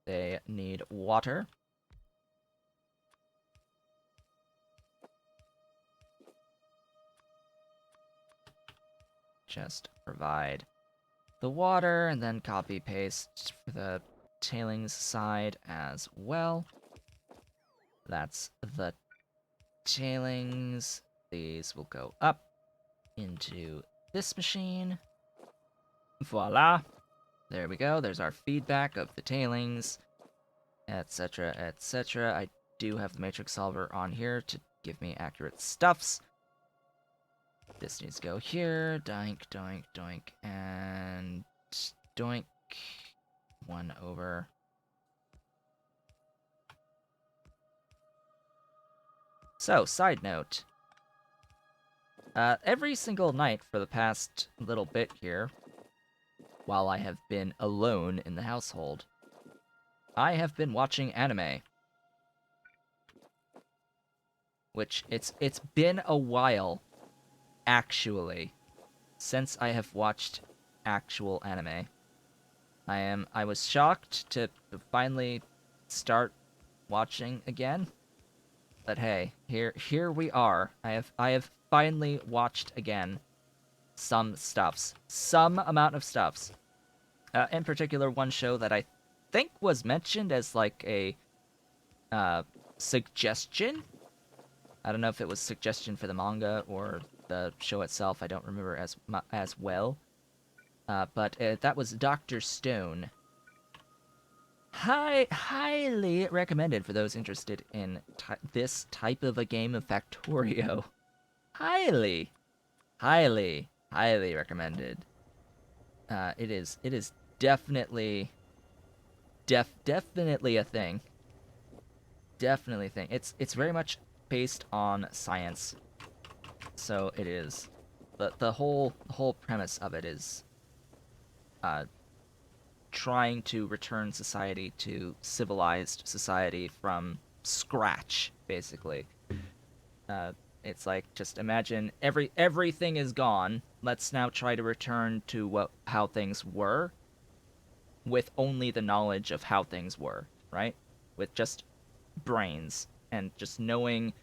They need water. Just provide the water and then copy paste for the tailings side as well. That's the tailings. These will go up into this machine. Voila. There we go. There's our feedback of the tailings, etc., etc. I do have the matrix solver on here to give me accurate stuffs. This needs to go here. Doink, doink, doink, and doink. 1 over. So, side note. Every single night for the past little bit here, while I have been alone in the household, I have been watching anime. Which, it's been a while, actually, since I have watched actual anime. I was shocked to finally start watching again. But hey, here we are. I have finally watched again some stuffs. Some amount of stuffs. In particular, one show that I think was mentioned as like a suggestion. I don't know if it was suggestion for the manga or the show itself. I don't remember as well. But that was Dr. Stone. Highly recommended for those interested in this type of a game of Factorio. Highly recommended. It is definitely definitely a thing. Definitely a thing. It's very much based on science. So it is. The whole premise of it is trying to return society to civilized society from scratch, basically. It's like, just imagine everything is gone. Let's now try to return to how things were, with only the knowledge of how things were, right? With just brains and just knowing,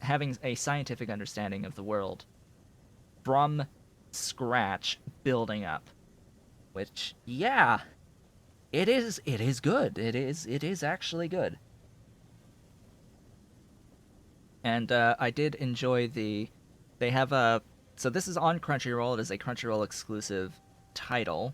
having a scientific understanding of the world from scratch, building up. Which, yeah, it is good. It is actually good. And I did enjoy they have so this is on Crunchyroll. It is a Crunchyroll exclusive title.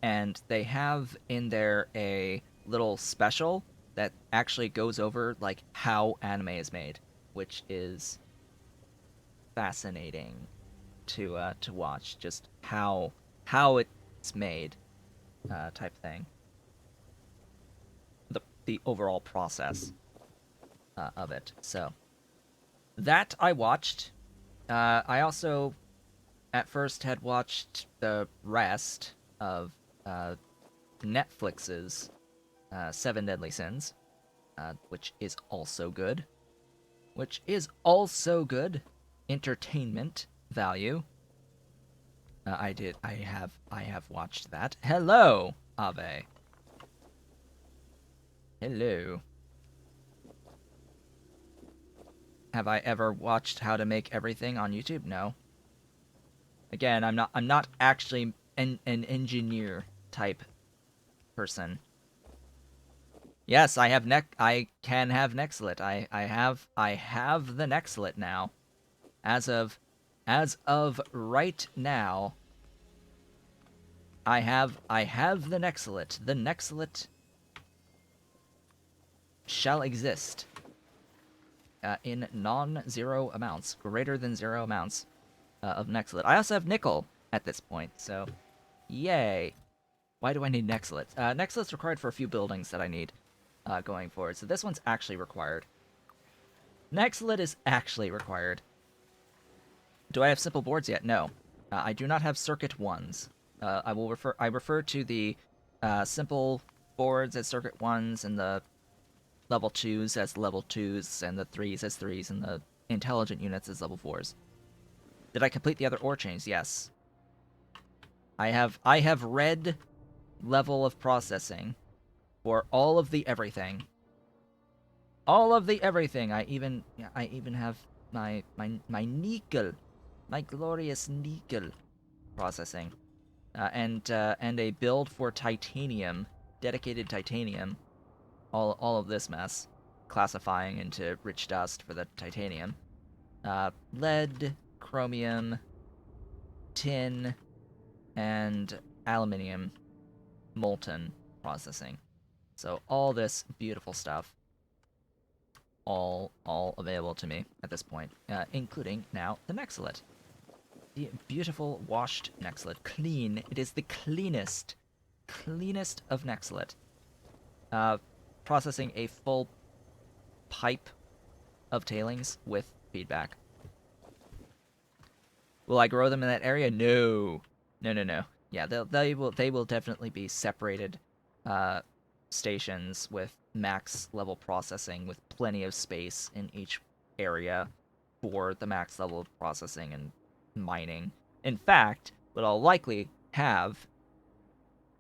And they have in there a little special that actually goes over like how anime is made, which is fascinating to watch. Just how it's made, type thing. The overall process of it. So that I watched. I also at first had watched the rest of Netflix's 7 Deadly Sins, which is also good. Entertainment value. I have watched that. Hello, Ave. Hello. Have I ever watched how to make everything on YouTube? No. Again, I'm not actually an engineer type person. Yes, I can have Nexelit. I have the Nexelit now. As of right now, I have the Nexelit. The Nexelit shall exist in non-zero amounts, greater than 0 amounts of Nexelit. I also have nickel at this point, so yay. Why do I need Nexelit? Nexelit's required for a few buildings that I need going forward, so this one's actually required. Nexelit is actually required. Do I have simple boards yet? No. I do not have circuit 1s. I refer to the simple boards as circuit 1s and the level 2s as level 2s and the 3s as 3s and the intelligent units as level 4s. Did I complete the other ore chains? Yes. I have read level of processing for all of the everything. All of the everything. I even have my nickel, my glorious nickel processing, and a build for titanium, dedicated titanium. All of this mess, classifying into rich dust for the titanium, lead, chromium, tin, and aluminium molten processing. So all this beautiful stuff, all available to me at this point, including now the Nexelit. The beautiful washed Nexelit. Clean. It is the cleanest of Nexelit. Processing a full pipe of tailings with feedback. Will I grow them in that area? No. Yeah, they will definitely be separated stations with max level processing, with plenty of space in each area for the max level of processing and mining. In fact, what I'll likely have,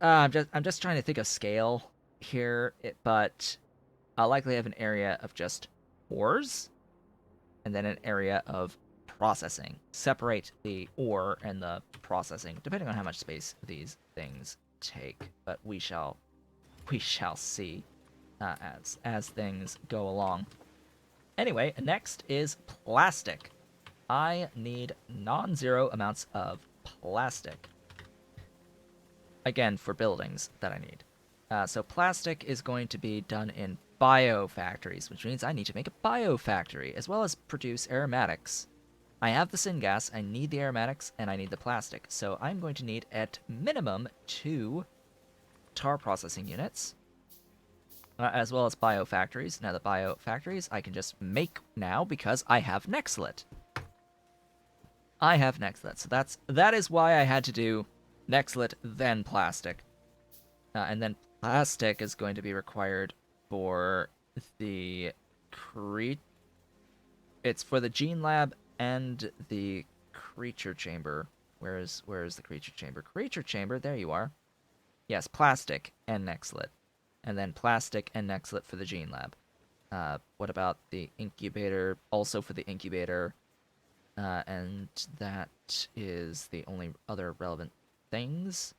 I'm just trying to think of scale here, but I'll likely have an area of just ores, and then an area of processing. Separate the ore and the processing, depending on how much space these things take. But we shall see as things go along. Anyway, next is plastic. I need non-zero amounts of plastic. Again, for buildings that I need. So plastic is going to be done in biofactories, which means I need to make a biofactory, as well as produce aromatics. I have the syngas, I need the aromatics, and I need the plastic. So I'm going to need, at minimum, 2 tar processing units, as well as biofactories. Now the biofactories I can just make now because I have Nexelit. So that is why I had to do Nexelit, then plastic. And then plastic is going to be required for the it's for the gene lab and the creature chamber. Where is the creature chamber? Creature chamber, there you are. Yes, plastic and Nexelit. And then plastic and Nexelit for the gene lab. What about the incubator? Also for the incubator. And that is the only other relevant things.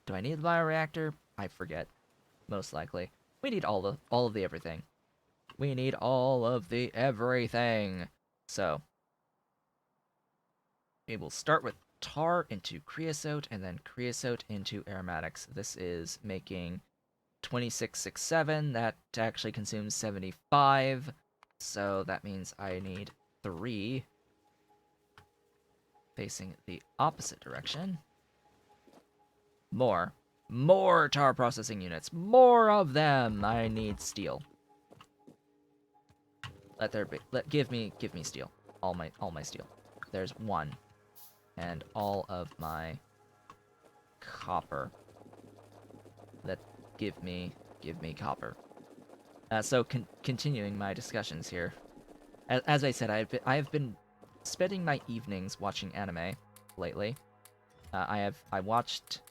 Do I need the bioreactor? I forget. Most likely. We need all of the everything. We need all of the everything. So we will start with tar into creosote, and then creosote into aromatics. This is making 2667. That actually consumes 75. So that means I need 3 facing the opposite direction. More tar processing units. More of them. I need steel. Give me steel. All my steel. There's 1. And all of my copper. Give me copper. So continuing my discussions here. As I said, I have been spending my evenings watching anime lately. I watched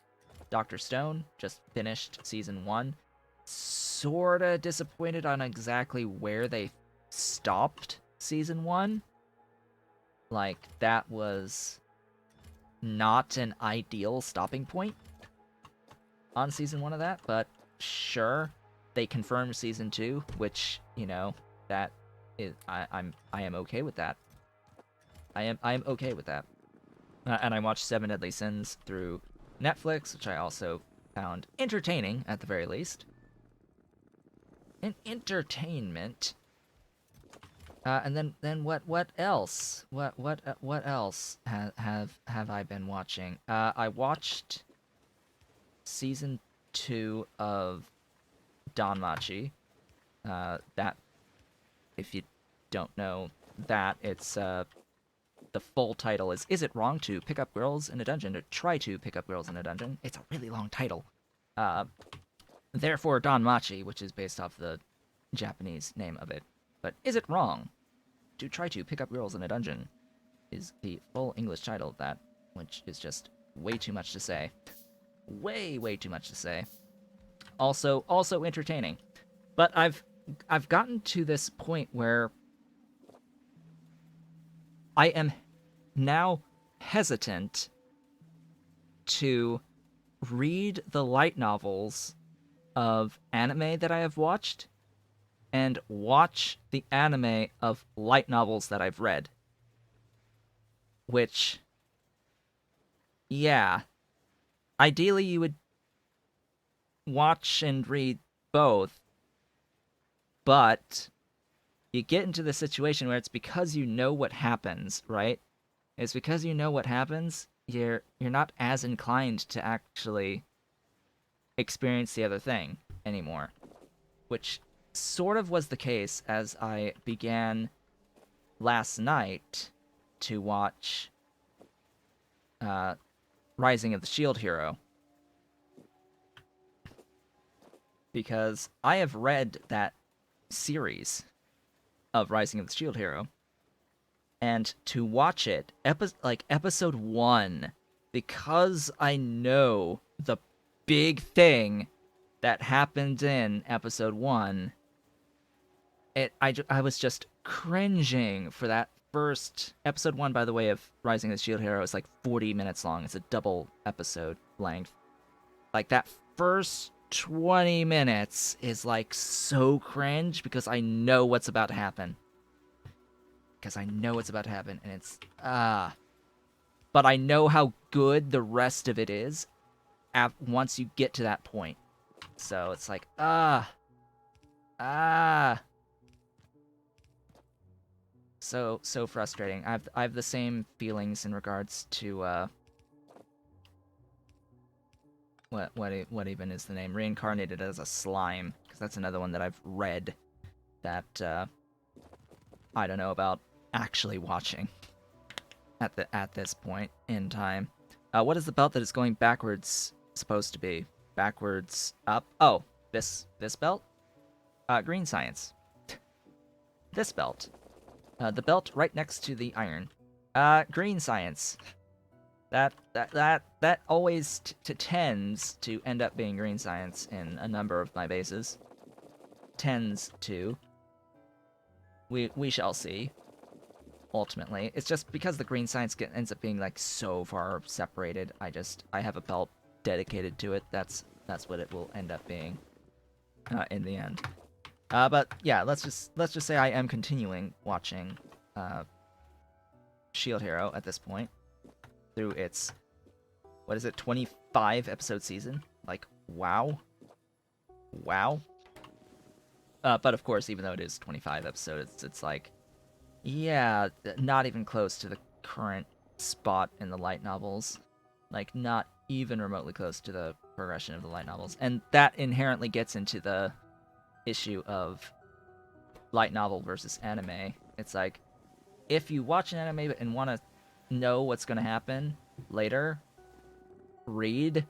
Dr. Stone, just finished season 1. sorta disappointed on exactly where they stopped season 1. Like, that was not an ideal stopping point on season 1 of that, but sure, they confirmed season 2, which, you know, that is I am okay with that. I am okay with that. And I watched Seven Deadly Sins through Netflix, which I also found entertaining at the very least. An entertainment. And then what else? What else have I been watching? I watched season 2 of Danmachi. That, if you don't know that, it's the full title is it wrong to pick up girls in a dungeon, or try to pick up girls in a dungeon? It's a really long title. Therefore Danmachi, which is based off the Japanese name of it. But is it wrong to try to pick up girls in a dungeon is the full English title of that, which is just way too much to say. Way too much to say. Also entertaining. But I've gotten to this point where I am now hesitant to read the light novels of anime that I have watched and watch the anime of light novels that I've read. Which, yeah, ideally you would watch and read both, but you get into the situation where it's because you know what happens, right? It's because you know what happens, you're not as inclined to actually experience the other thing anymore. Which sort of was the case as I began last night to watch Rising of the Shield Hero. Because I have read that series of Rising of the Shield Hero, and to watch it, episode 1, because I know the big thing that happened in episode 1, I was just cringing for that first episode 1. By the way, of Rising of the Shield Hero is like 40 minutes long. It's a double episode length. Like, that first 20 minutes is like so cringe because I know what's about to happen. And it's but I know how good the rest of it is once you get to that point. So it's like so frustrating. I have the same feelings in regards to what even is the name? Reincarnated as a Slime, because that's another one that I've read that I don't know about actually watching at this point in time. What is the belt that is going backwards supposed to be? Backwards up? Oh, this belt? Green science. This belt. The belt right next to the iron. Green science. That always tends to end up being green science in a number of my bases. Tends to. We shall see. Ultimately, it's just because the green science ends up being like so far separated. I have a belt dedicated to it. That's what it will end up being in the end. But yeah, let's just say I am continuing watching Shield Hero at this point through its, what is it, 25 episode season? Like, wow. But of course, even though it is 25 episodes, it's like, yeah, not even close to the current spot in the light novels. Like, not even remotely close to the progression of the light novels. And that inherently gets into the issue of light novel versus anime. It's like, if you watch an anime and want to know what's going to happen later, read,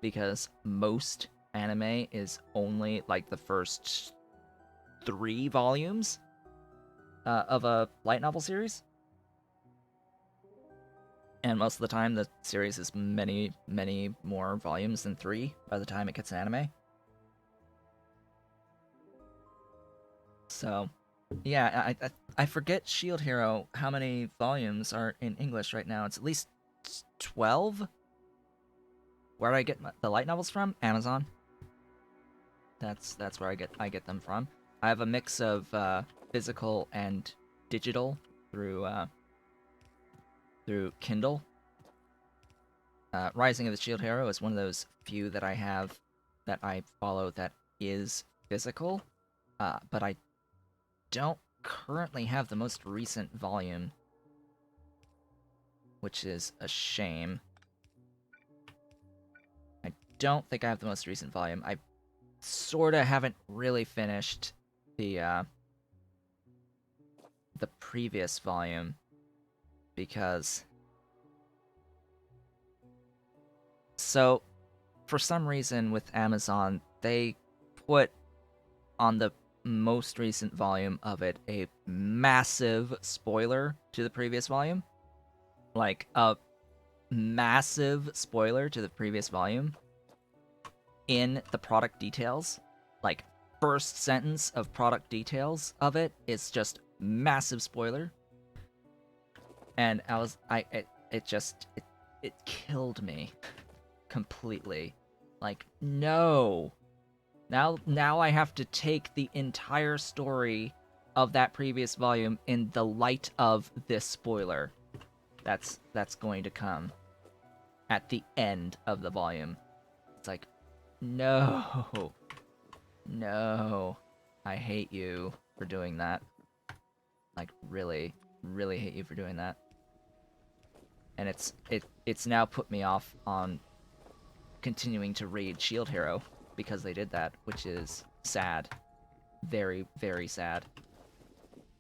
because most anime is only like the first 3 volumes of a light novel series. And most of the time, the series is many, many more volumes than 3 by the time it gets an anime. So, yeah, I forget Shield Hero how many volumes are in English right now. It's at least 12. Where do I get the light novels from? Amazon. That's where I get them from. I have a mix of physical and digital through Kindle. Rising of the Shield Hero is one of those few that I have that I follow that is physical, but I don't currently have the most recent volume, which is a shame. I don't think I have the most recent volume. I sorta haven't really finished the previous volume because so for some reason with Amazon they put on the most recent volume of it a massive spoiler to the previous volume, like a massive spoiler to the previous volume in the product details. Like first sentence of product details of it is just massive spoiler. And it killed me completely. Like, no. Now I have to take the entire story of that previous volume in the light of this spoiler. That's going to come at the end of the volume. It's like, no. No. I hate you for doing that. Like, really, really hate you for doing that. And it's now put me off on continuing to read Shield Hero because they did that, which is sad. Very, very sad.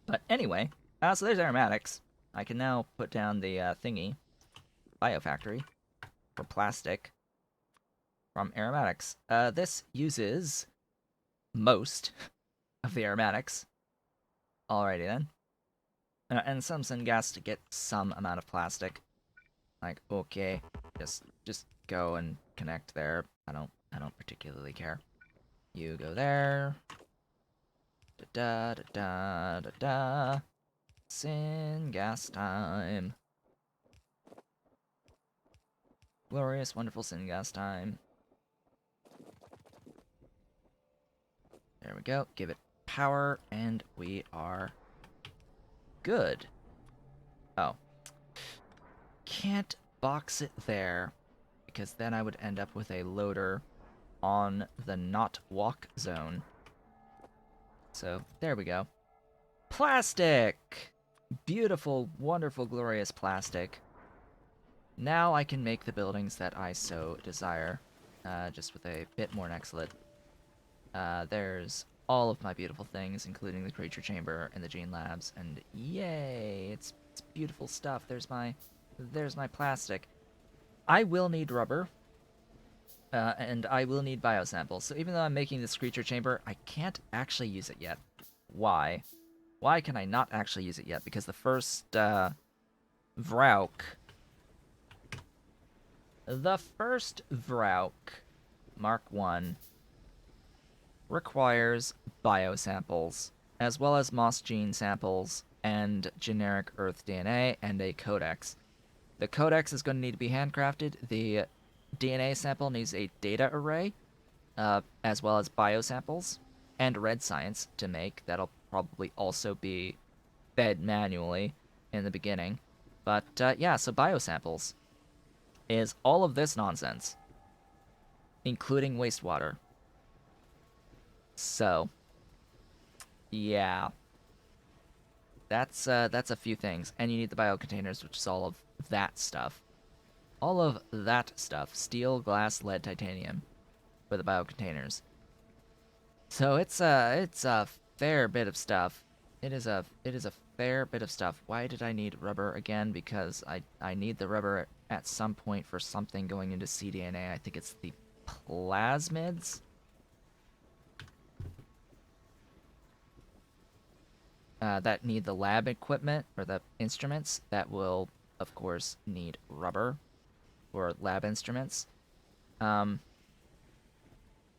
But anyway, so there's aromatics. I can now put down the thingy, Biofactory, for plastic from aromatics. This uses most of the aromatics. Alrighty then. And some syngas to get some amount of plastic. Like, okay, just go and connect there. I don't particularly care. You go there. Da da da da da. Syngas time. Glorious, wonderful syngas time. There we go. Give it power, and we are good. Oh. Can't box it there, because then I would end up with a loader on the not walk zone. So, there we go. Plastic! Beautiful, wonderful, glorious plastic. Now I can make the buildings that I so desire, just with a bit more Nexelit. There's all of my beautiful things, including the creature chamber and the gene labs, and yay! It's beautiful stuff. There's my plastic. I will need rubber, and I will need biosamples. So even though I'm making this creature chamber, I can't actually use it yet. Why? Why can I not actually use it yet? Because the first Vrauk, Mark 1, requires biosamples, as well as moss gene samples and generic Earth DNA and a codex. The codex is going to need to be handcrafted. The DNA sample needs a data array, as well as biosamples and red science to make. That'll probably also be fed manually in the beginning. But yeah, so biosamples is all of this nonsense, including wastewater. So, yeah. That's a few things. And you need the biocontainers, which is all of that stuff. All of that stuff. Steel, glass, lead, titanium for the biocontainers. So it's a fair bit of stuff. It is a fair bit of stuff. Why did I need rubber again? Because I need the rubber at some point for something going into cDNA. I think it's the plasmids. That need the lab equipment, or the instruments, that will, of course, need rubber for lab instruments. I'm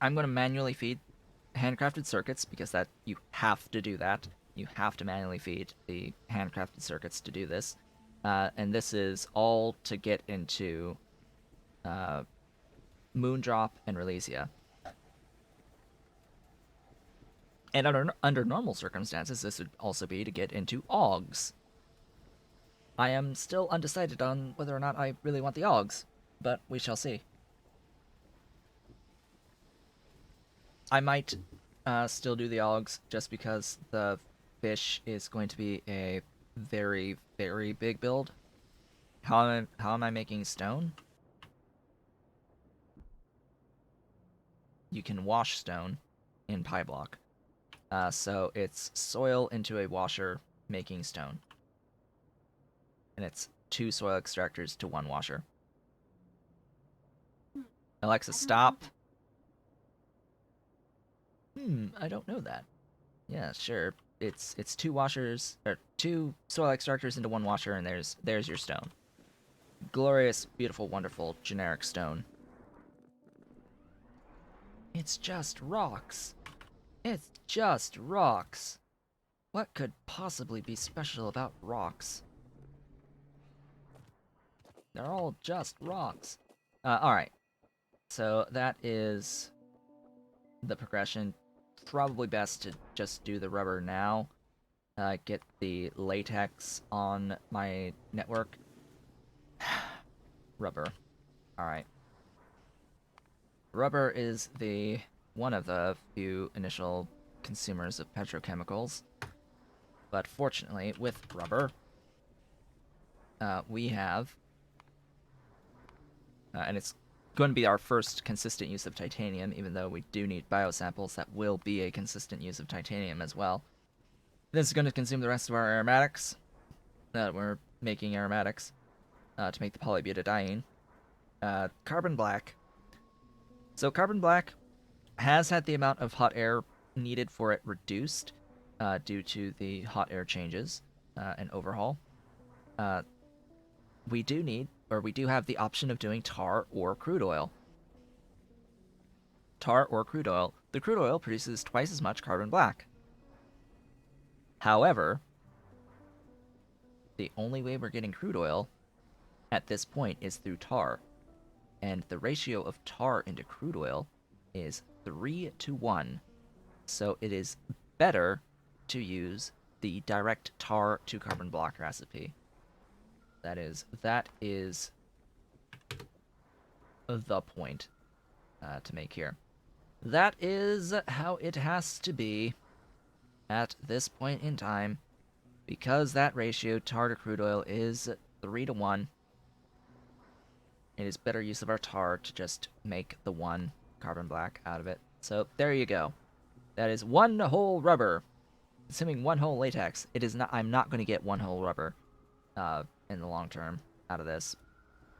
going to manually feed handcrafted circuits, because that you have to do that. You have to manually feed the handcrafted circuits to do this. And this is all to get into Moondrop and Relesia. And under normal circumstances, this would also be to get into Augs. I am still undecided on whether or not I really want the Augs, but we shall see. I might still do the Augs just because the fish is going to be a very, very big build. How am I making stone? You can wash stone in PyBlock. So it's soil into a washer making stone. And it's 2 soil extractors to 1 washer. Alexa, stop. I don't know that. Yeah, sure. It's 2 washers, or 2 soil extractors into 1 washer, and there's your stone. Glorious, beautiful, wonderful, generic stone. It's just rocks. It's just rocks. What could possibly be special about rocks? They're all just rocks. Alright. So that is the progression. Probably best to just do the rubber now. Get the latex on my network. Rubber. Alright. Rubber is one of the few initial consumers of petrochemicals. But fortunately, with rubber, we have... and it's going to be our first consistent use of titanium, even though we do need biosamples. That will be a consistent use of titanium as well. This is going to consume the rest of our aromatics. We're making aromatics to make the polybutadiene. Carbon black. So carbon black has had the amount of hot air needed for it reduced due to the hot air changes and overhaul. We do have the option of doing tar or crude oil. Tar or crude oil. The crude oil produces twice as much carbon black. However, the only way we're getting crude oil at this point is through tar. And the ratio of tar into crude oil is 3:1. So it is better to use the direct tar to carbon black recipe. That is the point to make here. That is how it has to be at this point in time, because that ratio, tar to crude oil, is 3:1. It is better use of our tar to just make the 1 carbon black out of it. So there you go. That is 1 whole rubber. Assuming 1 whole latex. It is not. I'm not going to get 1 whole rubber in the long term out of this.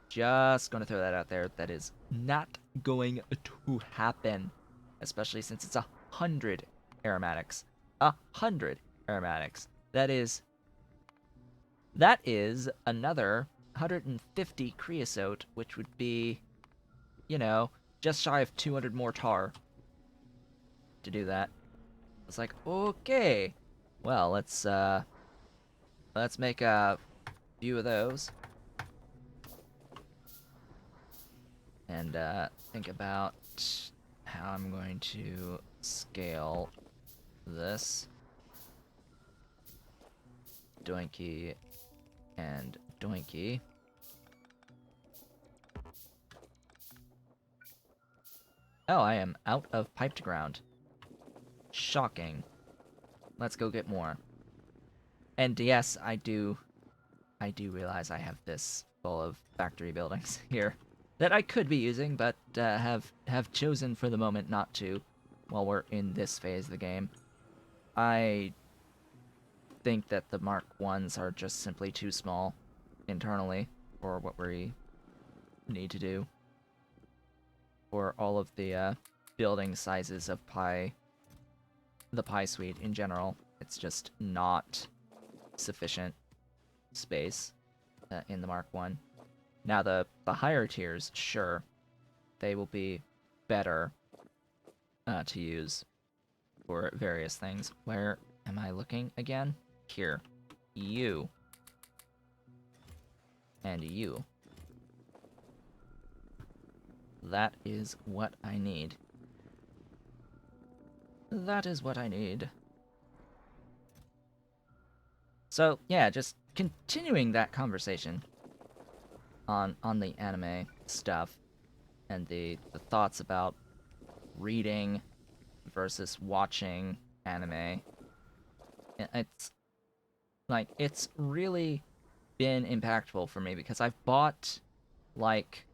Just going to throw that out there. That is not going to happen, especially since it's 100 aromatics. 100 aromatics. That is another 150 creosote, which would be, just shy of 200 more tar to do that. It's like, okay, well, let's make a few of those. And think about how I'm going to scale this. Doinky and doinky. Oh, I am out of pipe to ground. Shocking. Let's go get more. And yes, I do realize I have this full of factory buildings here that I could be using, but have chosen for the moment not to while we're in this phase of the game. I think that the Mark 1s are just simply too small internally for what we need to do. For all of the building sizes of the Pi suite in general, it's just not sufficient space in the Mark 1. Now the higher tiers, sure, they will be better to use for various things. Where am I looking again? Here. You. And you. That is what I need. That is what I need. So, yeah, just continuing that conversation on the anime stuff and the thoughts about reading versus watching anime. It's like, it's really been impactful for me because I've bought like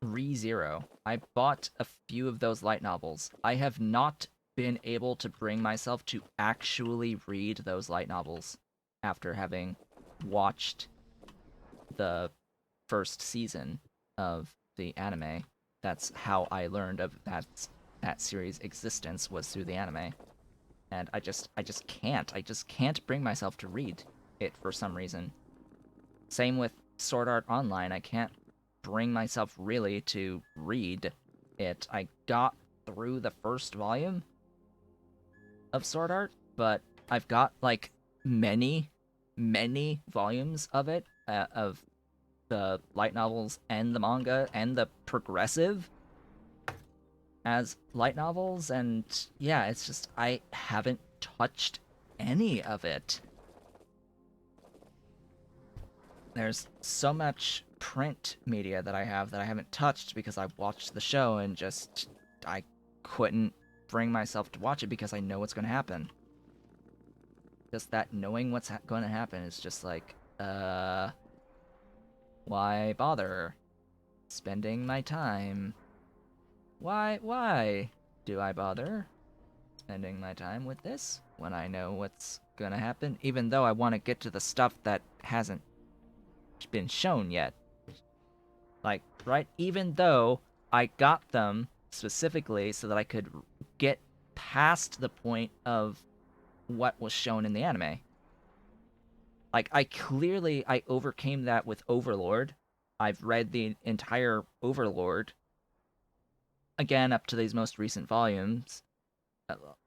ReZero. I bought a few of those light novels. I have not been able to bring myself to actually read those light novels after having watched the first season of the anime. That's how I learned of that series' existence, was through the anime. And I just can't bring myself to read it for some reason. Same with Sword Art Online. I can't bring myself really to read it. I got through the first volume of Sword Art, but I've got like many volumes of it, of the light novels and the manga and the progressive as light novels, and yeah, it's just I haven't touched any of it. There's so much print media that I haven't touched because I've watched the show and just I couldn't bring myself to watch it because I know what's going to happen. Just that knowing what's going to happen is just like, why bother spending my time? Why do I bother spending my time with this when I know what's going to happen? Even though I want to get to the stuff that hasn't been shown yet. Like, right? Even though I got them specifically so that I could get past the point of what was shown in the anime. Like, I overcame that with Overlord. I've read the entire Overlord, again, up to these most recent volumes.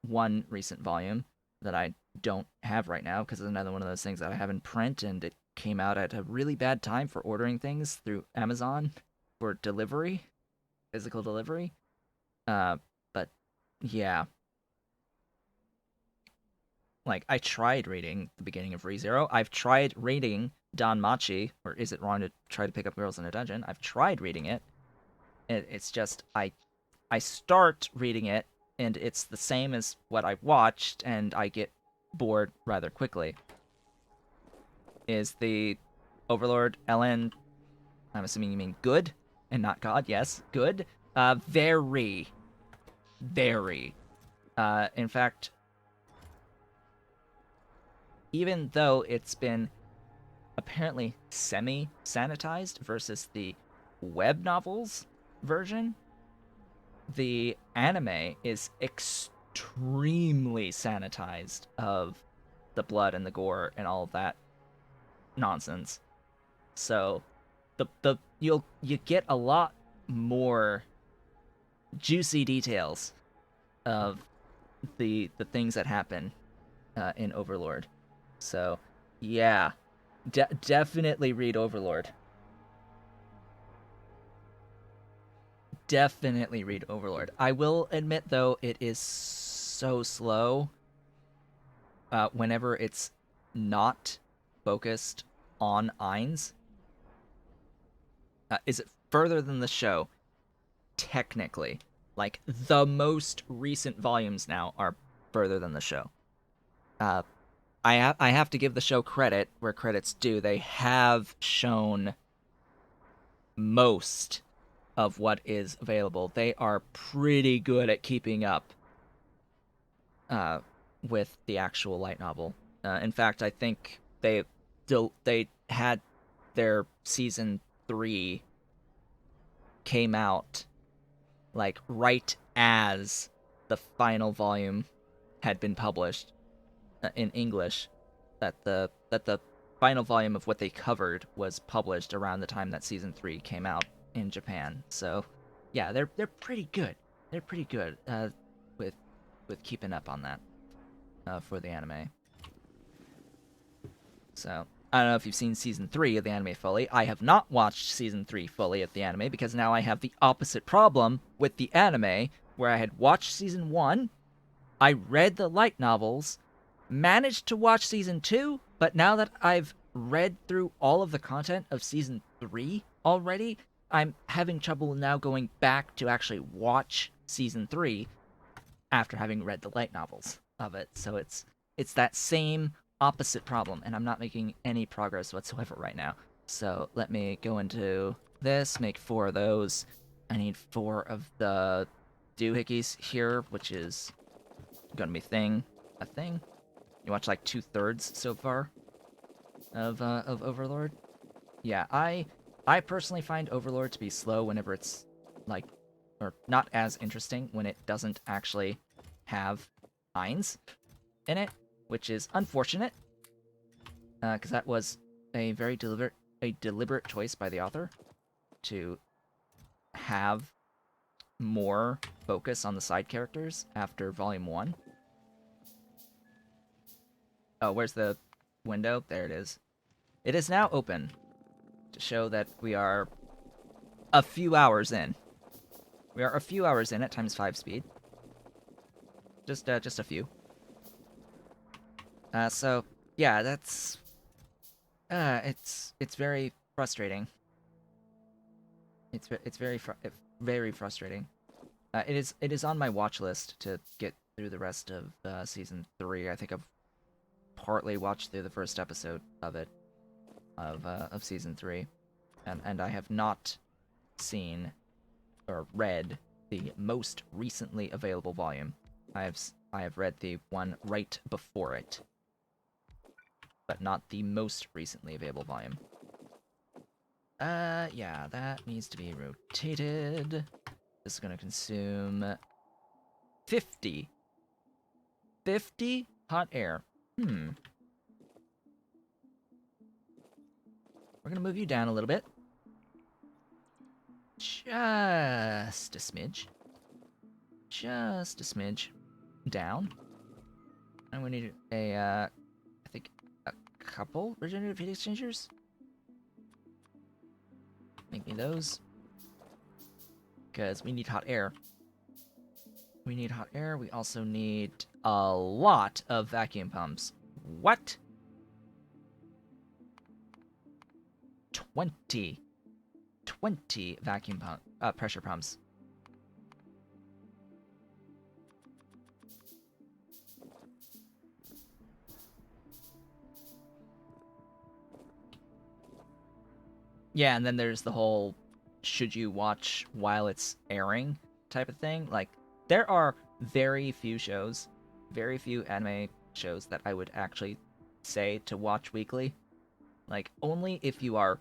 One recent volume that I don't have right now because it's another one of those things that I have in print, and it came out at a really bad time for ordering things through Amazon for delivery, physical delivery. But yeah. Like, I tried reading the beginning of ReZero. I've tried reading Danmachi, or Is It Wrong to Try to Pick Up Girls in a Dungeon? I've tried reading it. It's just, I start reading it, and it's the same as what I watched, and I get bored rather quickly. Is the Overlord LN, I'm assuming you mean good, and not God, yes, good? Very. In fact, even though it's been apparently semi-sanitized versus the web novels version, the anime is extremely sanitized of the blood and the gore and all of that nonsense. So you get a lot more juicy details of the things that happen in Overlord. So yeah, definitely read Overlord. Definitely read Overlord. I will admit, though, it is so slow whenever it's not focused on Ainz. Is it further than the show? Technically. Like, the most recent volumes now are further than the show. I have to give the show credit where credit's due. They have shown most of what is available. They are pretty good at keeping up with the actual light novel. In fact, I think they had their season 3 came out like right as the final volume had been published in English. That the final volume of what they covered was published around the time that season 3 came out in Japan. So yeah, they're pretty good. They're pretty good with keeping up on that for the anime. So I don't know if you've seen season 3 of the anime fully. I have not watched season 3 fully of the anime because now I have the opposite problem with the anime, where I had watched season 1, I read the light novels, managed to watch season 2, but now that I've read through all of the content of season 3 already, I'm having trouble now going back to actually watch season 3 after having read the light novels of it. So it's that same opposite problem, and I'm not making any progress whatsoever right now. So let me go into this, make 4 of those. I need 4 of the doohickeys here, which is gonna be a thing. You watch like 2/3 so far of Overlord. Yeah, I personally find Overlord to be slow whenever it's like, or not as interesting when it doesn't actually have lines in it, which is unfortunate, because that was a very deliberate choice by the author to have more focus on the side characters after Volume 1. Oh, where's the window? There it is. It is now open to show that we are a few hours in. We are a few hours in at ×5 speed. Just a few. So yeah, that's it's very frustrating. It's very frustrating. It is on my watch list to get through the rest of season 3. I think I've partly watched through the first episode of it, of season 3, and I have not seen or read the most recently available volume. I have read the one right before it, but not the most recently available volume. Yeah, that needs to be rotated. This is gonna consume 50 hot air. We're gonna move you down a little bit. Just a smidge. Just a smidge. Down. And we need I think a couple regenerative heat exchangers. Make me those. Because we need hot air. We need hot air. We also need a lot of vacuum pumps. What? 20 vacuum pressure pumps. Yeah, and then there's the whole should you watch while it's airing type of thing. Like, there are very few shows, very few anime shows that I would actually say to watch weekly. Like, only if you are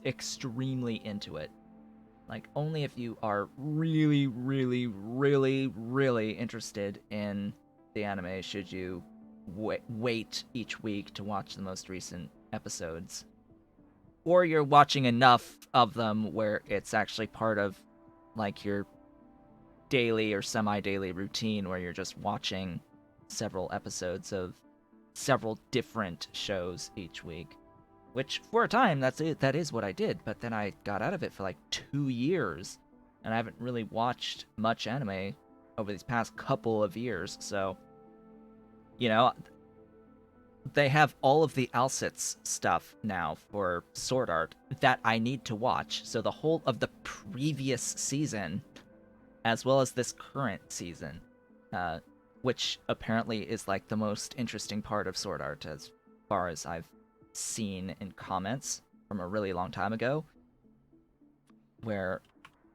extremely into it. Like, only if you are really, really, really, really interested in the anime should you wait each week to watch the most recent episodes. Or you're watching enough of them where it's actually part of, like, your daily or semi-daily routine where you're just watching several episodes of several different shows each week. Which, for a time, that is what I did, but then I got out of it for like 2 years, and I haven't really watched much anime over these past couple of years, so, you know, they have all of the Alsets stuff now for Sword Art that I need to watch, so the whole of the previous season, as well as this current season, which apparently is like the most interesting part of Sword Art as far as I've seen in comments from a really long time ago, where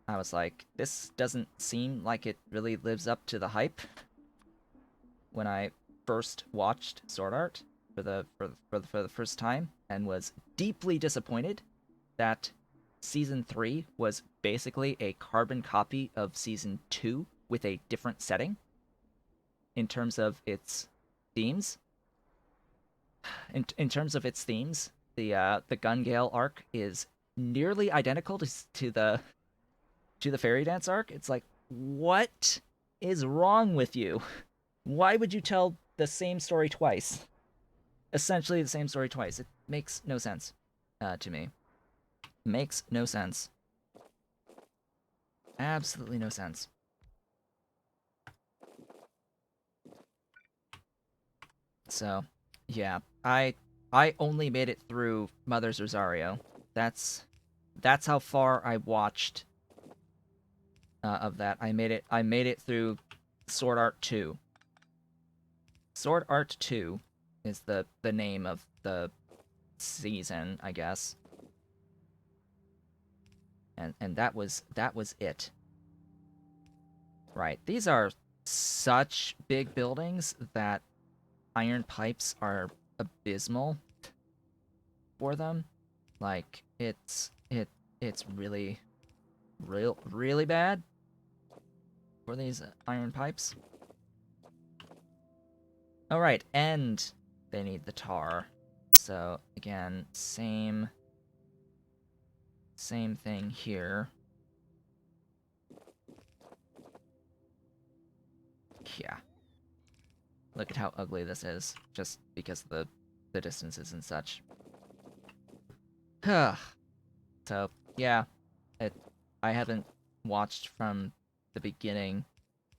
I was like, this doesn't seem like it really lives up to the hype when I first watched Sword Art for the first time, and was deeply disappointed that season 3 was basically a carbon copy of season 2 with a different setting in terms of its themes. In terms of its themes, the Gun Gale arc is nearly identical to the Fairy Dance arc. It's like, what? is wrong with you? Why would you tell the same story twice? Essentially the same story twice. It makes no sense to me. Makes no sense. Absolutely no sense. So, yeah, I only made it through Mother's Rosario. That's how far I watched of that. I made it through Sword Art 2. Sword Art 2 is the name of the season, I guess. And that was it. Right. These are such big buildings that iron pipes are abysmal for them. Like it's really really bad for these iron pipes. All right, and they need the tar. So again, same thing here. Yeah. Look at how ugly this is, just because of the distances and such. So, yeah, I haven't watched from the beginning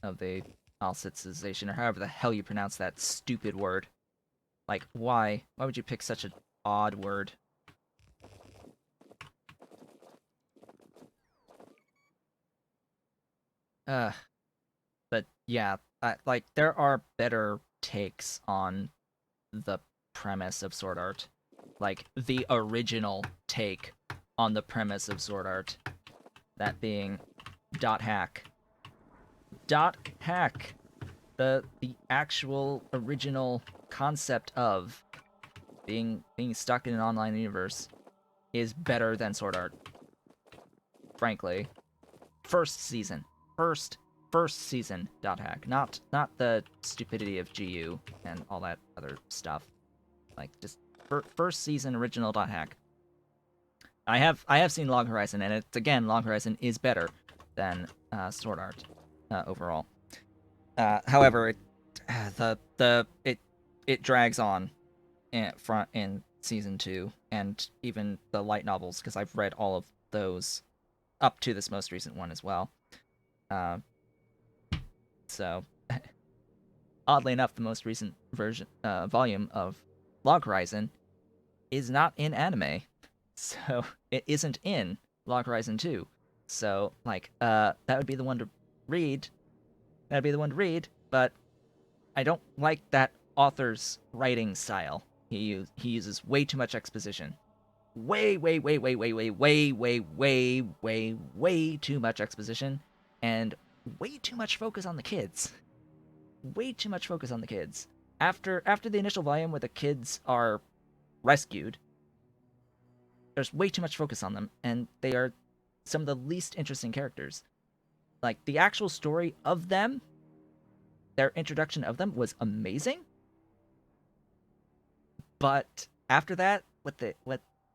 of the Alcitization, or however the hell you pronounce that stupid word. Like, why? Why would you pick such an odd word? Ugh. But yeah, like, there are better takes on the premise of Sword Art. Like, the original take on the premise of Sword Art. That being dot hack. Dot hack. The actual original concept of being stuck in an online universe is better than Sword Art. Frankly. First season. First season dot hack. Not the stupidity of GU and all that other stuff. Like, just first season original dot hack. I have seen Log Horizon, and it's, again, Log Horizon is better than Sword Art overall. However, it drags on in season 2, and even the light novels, because I've read all of those up to this most recent one as well. So oddly enough, the most recent volume of Log Horizon is not in anime, so it isn't in Log Horizon 2. So, like, that would be the one to read. That'd be the one to read, but I don't like that author's writing style. He uses way too much exposition. Way too much exposition, and way too much focus on the kids. Way too much focus on the kids. After the initial volume where the kids are rescued, there's way too much focus on them, and they are some of the least interesting characters. Like, the actual story of them, their introduction of them was amazing, but after that, what the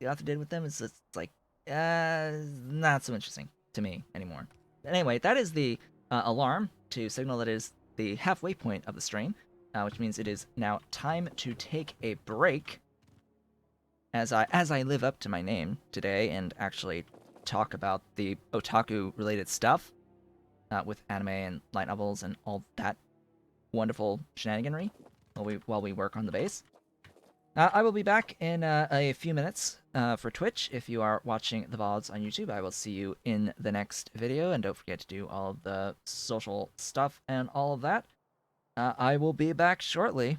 author did with them is just like, not so interesting to me anymore. But anyway, that is the alarm to signal that it is the halfway point of the stream, which means it is now time to take a break. As I live up to my name today and actually talk about the otaku related stuff with anime and light novels and all that wonderful shenaniganry while we work on the base. I will be back in a few minutes for Twitch. If you are watching the VODs on YouTube, I will see you in the next video, and don't forget to do all of the social stuff and all of that. I will be back shortly.